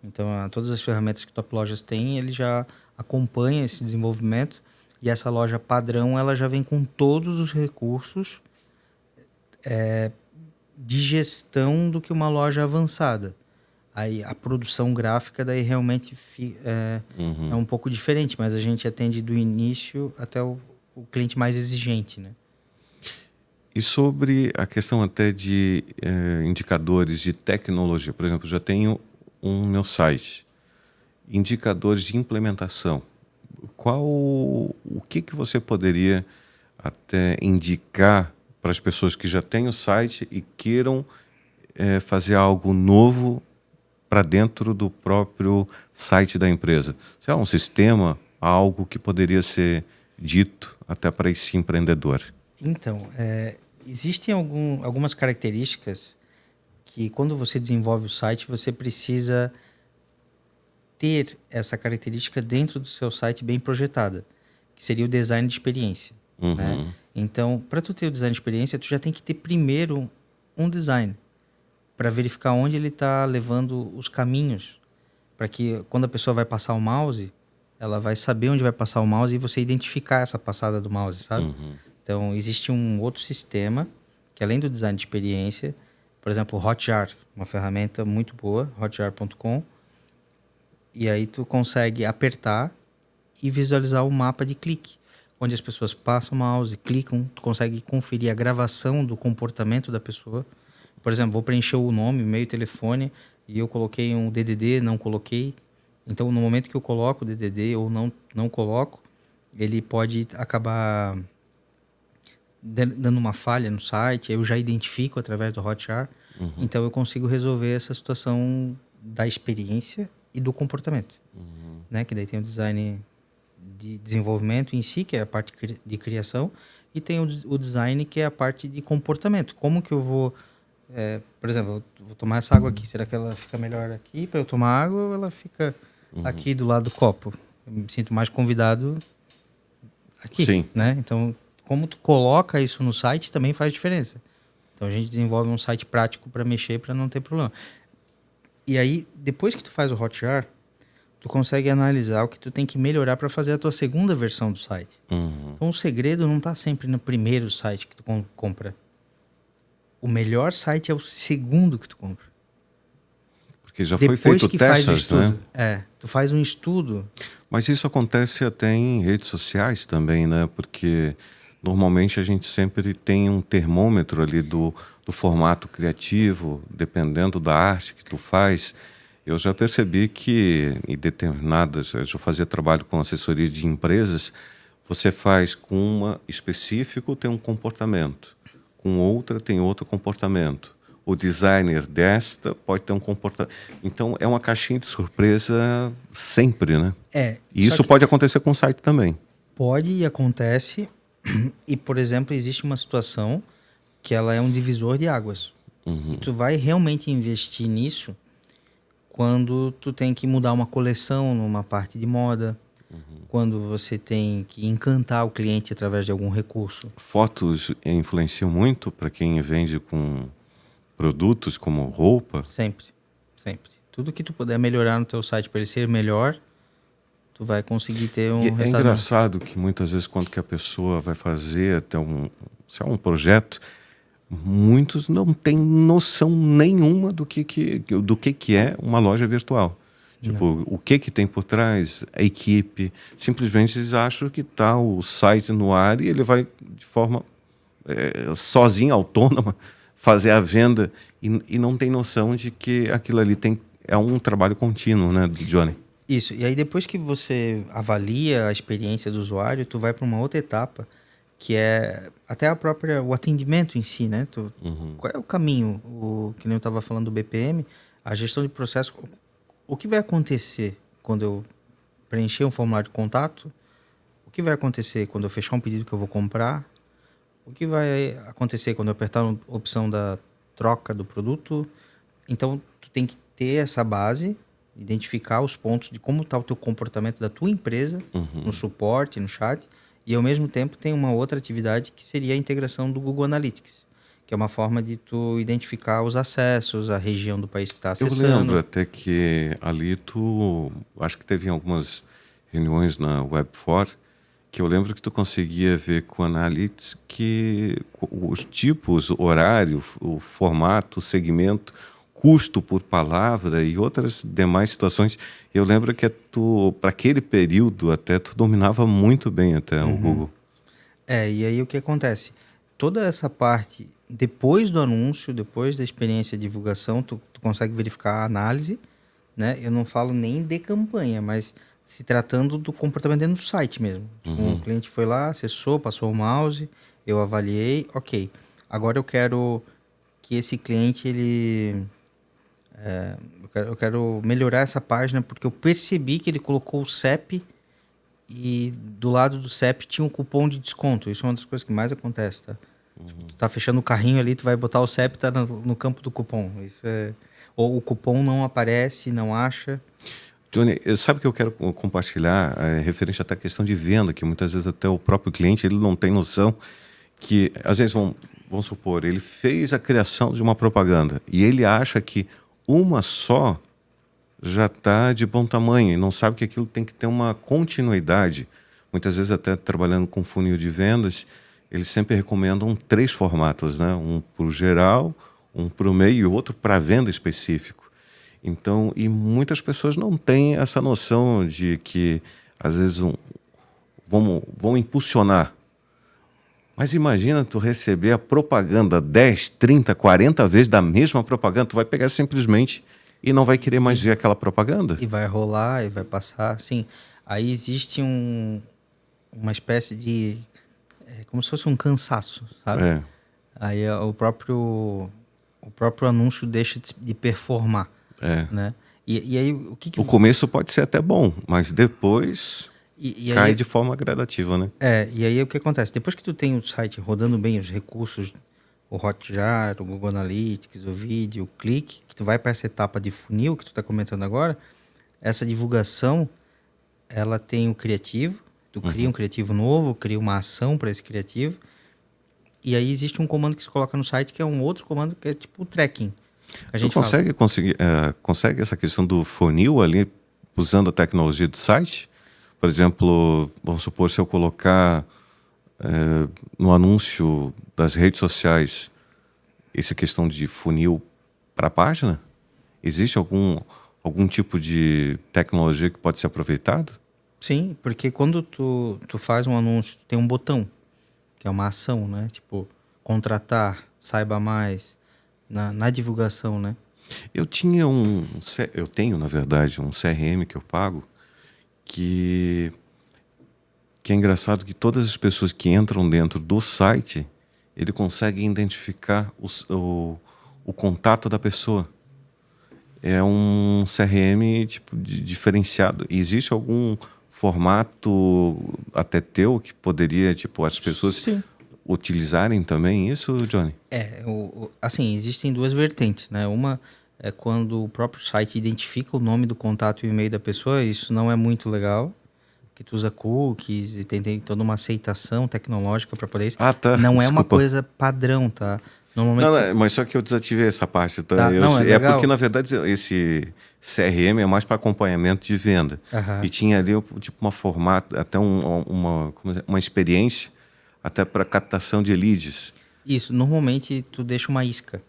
Então, todas as ferramentas que o Top Lojas tem, ele já acompanha esse desenvolvimento e essa loja padrão, ela já vem com todos os recursos de gestão do que uma loja avançada. Aí a produção gráfica daí realmente é um pouco diferente, mas a gente atende do início até o cliente mais exigente, né? E sobre a questão até de indicadores de tecnologia, por exemplo, já tenho um meu site. indicadores de implementação. O que você poderia até indicar para as pessoas que já têm o site e queiram fazer algo novo para dentro do próprio site da empresa? Se é um sistema, algo que poderia ser dito até para esse empreendedor. Então, existem algumas características que quando você desenvolve o site, você precisa ter essa característica dentro do seu site bem projetada, que seria o design de experiência. Né? Então, para tu ter o design de experiência, tu já tem que ter primeiro um design para verificar onde ele está levando os caminhos, para que quando a pessoa vai passar o mouse, ela vai saber onde vai passar o mouse e você identificar essa passada do mouse, sabe? Então, existe um outro sistema que além do design de experiência, por exemplo, o Hotjar, uma ferramenta muito boa, hotjar.com, e aí tu consegue apertar e visualizar o mapa de clique, onde as pessoas passam o mouse, clicam, tu consegue conferir a gravação do comportamento da pessoa. Por exemplo, vou preencher o nome, e-mail, telefone, e eu coloquei um DDD, não coloquei. Então, no momento que eu coloco o DDD ou não coloco, ele pode acabar dando uma falha no site, eu já identifico através do Hotjar. Então, eu consigo resolver essa situação da experiência e do comportamento. Né? Que daí tem o design de desenvolvimento em si, que é a parte de criação, e tem o design, que é a parte de comportamento. Como que eu vou... por exemplo, eu vou tomar essa água aqui. Será que ela fica melhor aqui para eu tomar água ou ela fica aqui do lado do copo? Eu me sinto mais convidado aqui. Sim. Né? Então, como tu coloca isso no site também faz diferença. Então, a gente desenvolve um site prático para mexer, para não ter problema. E aí, depois que tu faz o Hotjar, tu consegue analisar o que tu tem que melhorar para fazer a tua segunda versão do site. Então, o segredo não está sempre no primeiro site que tu compra. O melhor site é o segundo que tu compra. Porque já foi feito testes, né? Tu faz um estudo. Mas isso acontece até em redes sociais também, né? Porque normalmente a gente sempre tem um termômetro ali do formato criativo, dependendo da arte que tu faz. Eu já percebi que em determinadas... Eu já fazia trabalho com assessoria de empresas. Você faz com uma específico, tem um comportamento. Com outra, tem outro comportamento. O designer desta pode ter um comportamento. Então, é uma caixinha de surpresa sempre, né? E isso pode acontecer com o site também. Pode e acontece. E, por exemplo, existe uma situação que ela é um divisor de águas. E tu vai realmente investir nisso quando tu tem que mudar uma coleção numa parte de moda, quando você tem que encantar o cliente através de algum recurso. Fotos influenciam muito para quem vende com produtos como roupa? Sempre, sempre. Tudo que tu puder melhorar no teu site para ele ser melhor, tu vai conseguir ter um resultado. É engraçado que muitas vezes quando que a pessoa vai fazer até se é um projeto, muitos não têm noção nenhuma do que é uma loja virtual. Tipo, o que tem por trás, a equipe. Simplesmente eles acham que está o site no ar e ele vai de forma sozinho, autônoma, fazer a venda e não tem noção de que aquilo ali é um trabalho contínuo, né, Johnny? Isso. E aí depois que você avalia a experiência do usuário, tu vai para uma outra etapa, que é até o atendimento em si, né? Qual é o caminho? Que nem eu estava falando do BPM, a gestão de processo. O que vai acontecer quando eu preencher um formulário de contato? O que vai acontecer quando eu fechar um pedido que eu vou comprar? O que vai acontecer quando eu apertar a opção da troca do produto? Então, tu tem que ter essa base, identificar os pontos de como está o teu comportamento da tua empresa, no suporte, no chat, e ao mesmo tempo tem uma outra atividade que seria a integração do Google Analytics, que é uma forma de tu identificar os acessos, a região do país que está acessando. Eu lembro até que ali acho que teve algumas reuniões na Web4, que eu lembro que tu conseguia ver com o Analytics que os tipos, horário, o formato, o segmento, custo por palavra e outras demais situações. Eu lembro que para aquele período até tu dominava muito bem até o Google. E aí o que acontece? Toda essa parte, depois do anúncio, depois da experiência de divulgação, tu consegue verificar a análise, né? Eu não falo nem de campanha, mas se tratando do comportamento dentro do site mesmo. O cliente foi lá, acessou, passou o mouse, eu avaliei, ok. Agora eu quero que esse cliente, eu quero melhorar essa página porque eu percebi que ele colocou o CEP e do lado do CEP tinha um cupom de desconto. Isso é uma das coisas que mais acontece, tá? Tipo, tu tá fechando o carrinho ali, tu vai botar o CEP, tá no campo do cupom. Ou o cupom não aparece, não acha. Johnny, sabe o que eu quero compartilhar, referente até à questão de venda, que muitas vezes até o próprio cliente ele não tem noção que, às vezes, vamos supor, ele fez a criação de uma propaganda e ele acha que uma só já está de bom tamanho e não sabe que aquilo tem que ter uma continuidade. Muitas vezes, até trabalhando com funil de vendas, eles sempre recomendam 3 formatos, né? Um para o geral, um para o meio e outro para venda específico. Então, e muitas pessoas não têm essa noção de que, às vezes, vão impulsionar. Mas imagina tu receber a propaganda 10, 30, 40 vezes da mesma propaganda, tu vai pegar simplesmente e não vai querer mais ver aquela propaganda. E vai rolar, e vai passar, sim. Aí existe uma espécie de... como se fosse um cansaço, sabe? É. Aí o próprio anúncio deixa de performar, né? E aí O começo pode ser até bom, mas depois cai aí, de forma gradativa, né? e aí o que acontece? Depois que tu tem o site rodando bem, os recursos, o Hotjar, o Google Analytics, o vídeo, o clique, que tu vai para essa etapa de funil que tu está comentando agora, essa divulgação, ela tem o criativo, tu cria um criativo novo, cria uma ação para esse criativo, e aí existe um comando que se coloca no site que é um outro comando que é tipo o tracking. Tu consegue essa questão do funil ali usando a tecnologia do site? Por exemplo, vamos supor, se eu colocar no anúncio das redes sociais essa questão de funil para a página, existe algum tipo de tecnologia que pode ser aproveitado? Sim, porque quando tu faz um anúncio, tu tem um botão, que é uma ação, né? Tipo, contratar, saiba mais, na divulgação, né? Eu tenho, na verdade, um CRM que eu pago, que é engraçado que todas as pessoas que entram dentro do site, ele consegue identificar o contato da pessoa. É um CRM tipo diferenciado. E existe algum formato até teu que poderia, tipo, as pessoas Sim. utilizarem também isso, Johnny? Assim, existem 2 vertentes, né? Uma é quando o próprio site identifica o nome do contato e o e-mail da pessoa, isso não é muito legal, que tu usa cookies e tem toda uma aceitação tecnológica para poder isso. Ah, tá. Não Desculpa. é uma coisa padrão, tá? Normalmente... Não, mas só que eu desativei essa parte. Tá? Tá, não, é legal. porque, na verdade, esse CRM é mais para acompanhamento de venda. Aham. E tinha ali tipo uma formato, até uma experiência até para captação de leads. Isso, normalmente tu deixa uma isca.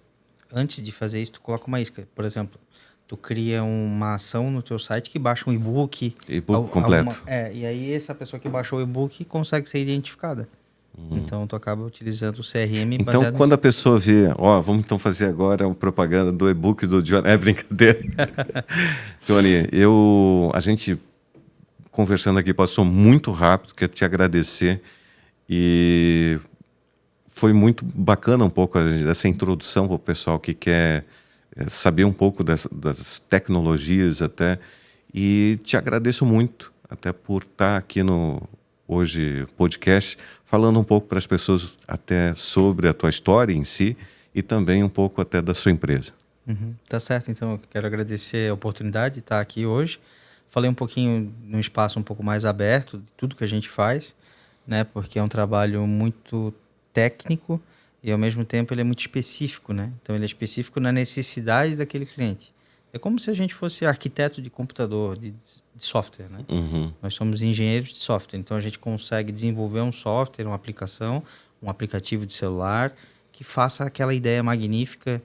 Antes de fazer isso, tu coloca uma isca. Por exemplo, tu cria uma ação no teu site que baixa um e-book. E-book completo. E aí essa pessoa que baixou o e-book consegue ser identificada. Então tu acaba utilizando o CRM Então, baseado quando nisso. a pessoa vê, vamos então fazer agora uma propaganda do e-book do Johnny. É brincadeira. Johnny, a gente conversando aqui passou muito rápido, quero te agradecer. E foi muito bacana um pouco dessa introdução para o pessoal que quer saber um pouco das tecnologias até. E te agradeço muito até por estar aqui no hoje podcast, falando um pouco para as pessoas até sobre a tua história em si e também um pouco até da sua empresa. Tá certo, então eu quero agradecer a oportunidade de estar aqui hoje. Falei um pouquinho num espaço um pouco mais aberto de tudo que a gente faz, né? Porque é um trabalho muito técnico e ao mesmo tempo ele é muito específico, né? Então ele é específico na necessidade daquele cliente. É como se a gente fosse arquiteto de computador, de software, né? Nós somos engenheiros de software, então a gente consegue desenvolver um software, uma aplicação, um aplicativo de celular que faça aquela ideia magnífica,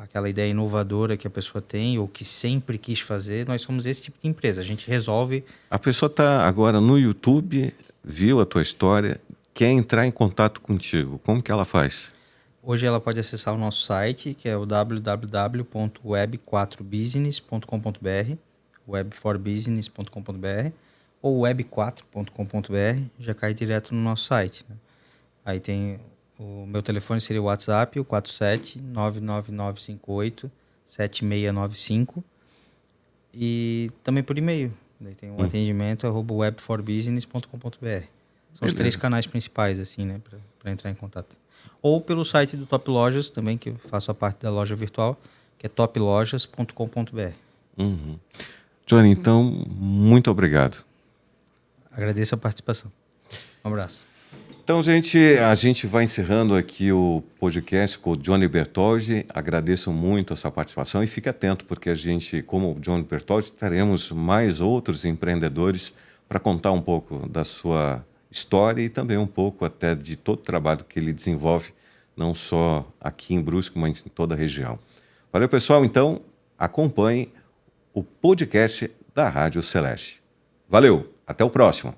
aquela ideia inovadora que a pessoa tem ou que sempre quis fazer. Nós somos esse tipo de empresa, a gente resolve. A pessoa está agora no YouTube, viu a tua história, quer entrar em contato contigo, como que ela faz? Hoje ela pode acessar o nosso site, que é o www.web4business.com.br, web4business.com.br, ou web4.com.br, já cai direto no nosso site, né? Aí tem o meu telefone, seria o WhatsApp, o 47999587695, e também por e-mail. Daí tem um atendimento @web4business.com.br. São os 3 canais principais, assim, né, para entrar em contato. Ou pelo site do Top Lojas também, que eu faço a parte da loja virtual, que é toplojas.com.br. Johnny, então, muito obrigado. Agradeço a participação. Um abraço. Então, gente, a gente vai encerrando aqui o podcast com o Johnny Bertoldi. Agradeço muito a sua participação e fique atento, porque a gente, como o Johnny Bertoldi, teremos mais outros empreendedores para contar um pouco da sua história e também um pouco até de todo o trabalho que ele desenvolve, não só aqui em Brusque, mas em toda a região. Valeu, pessoal. Então, acompanhe o podcast da Rádio Celeste. Valeu, até o próximo.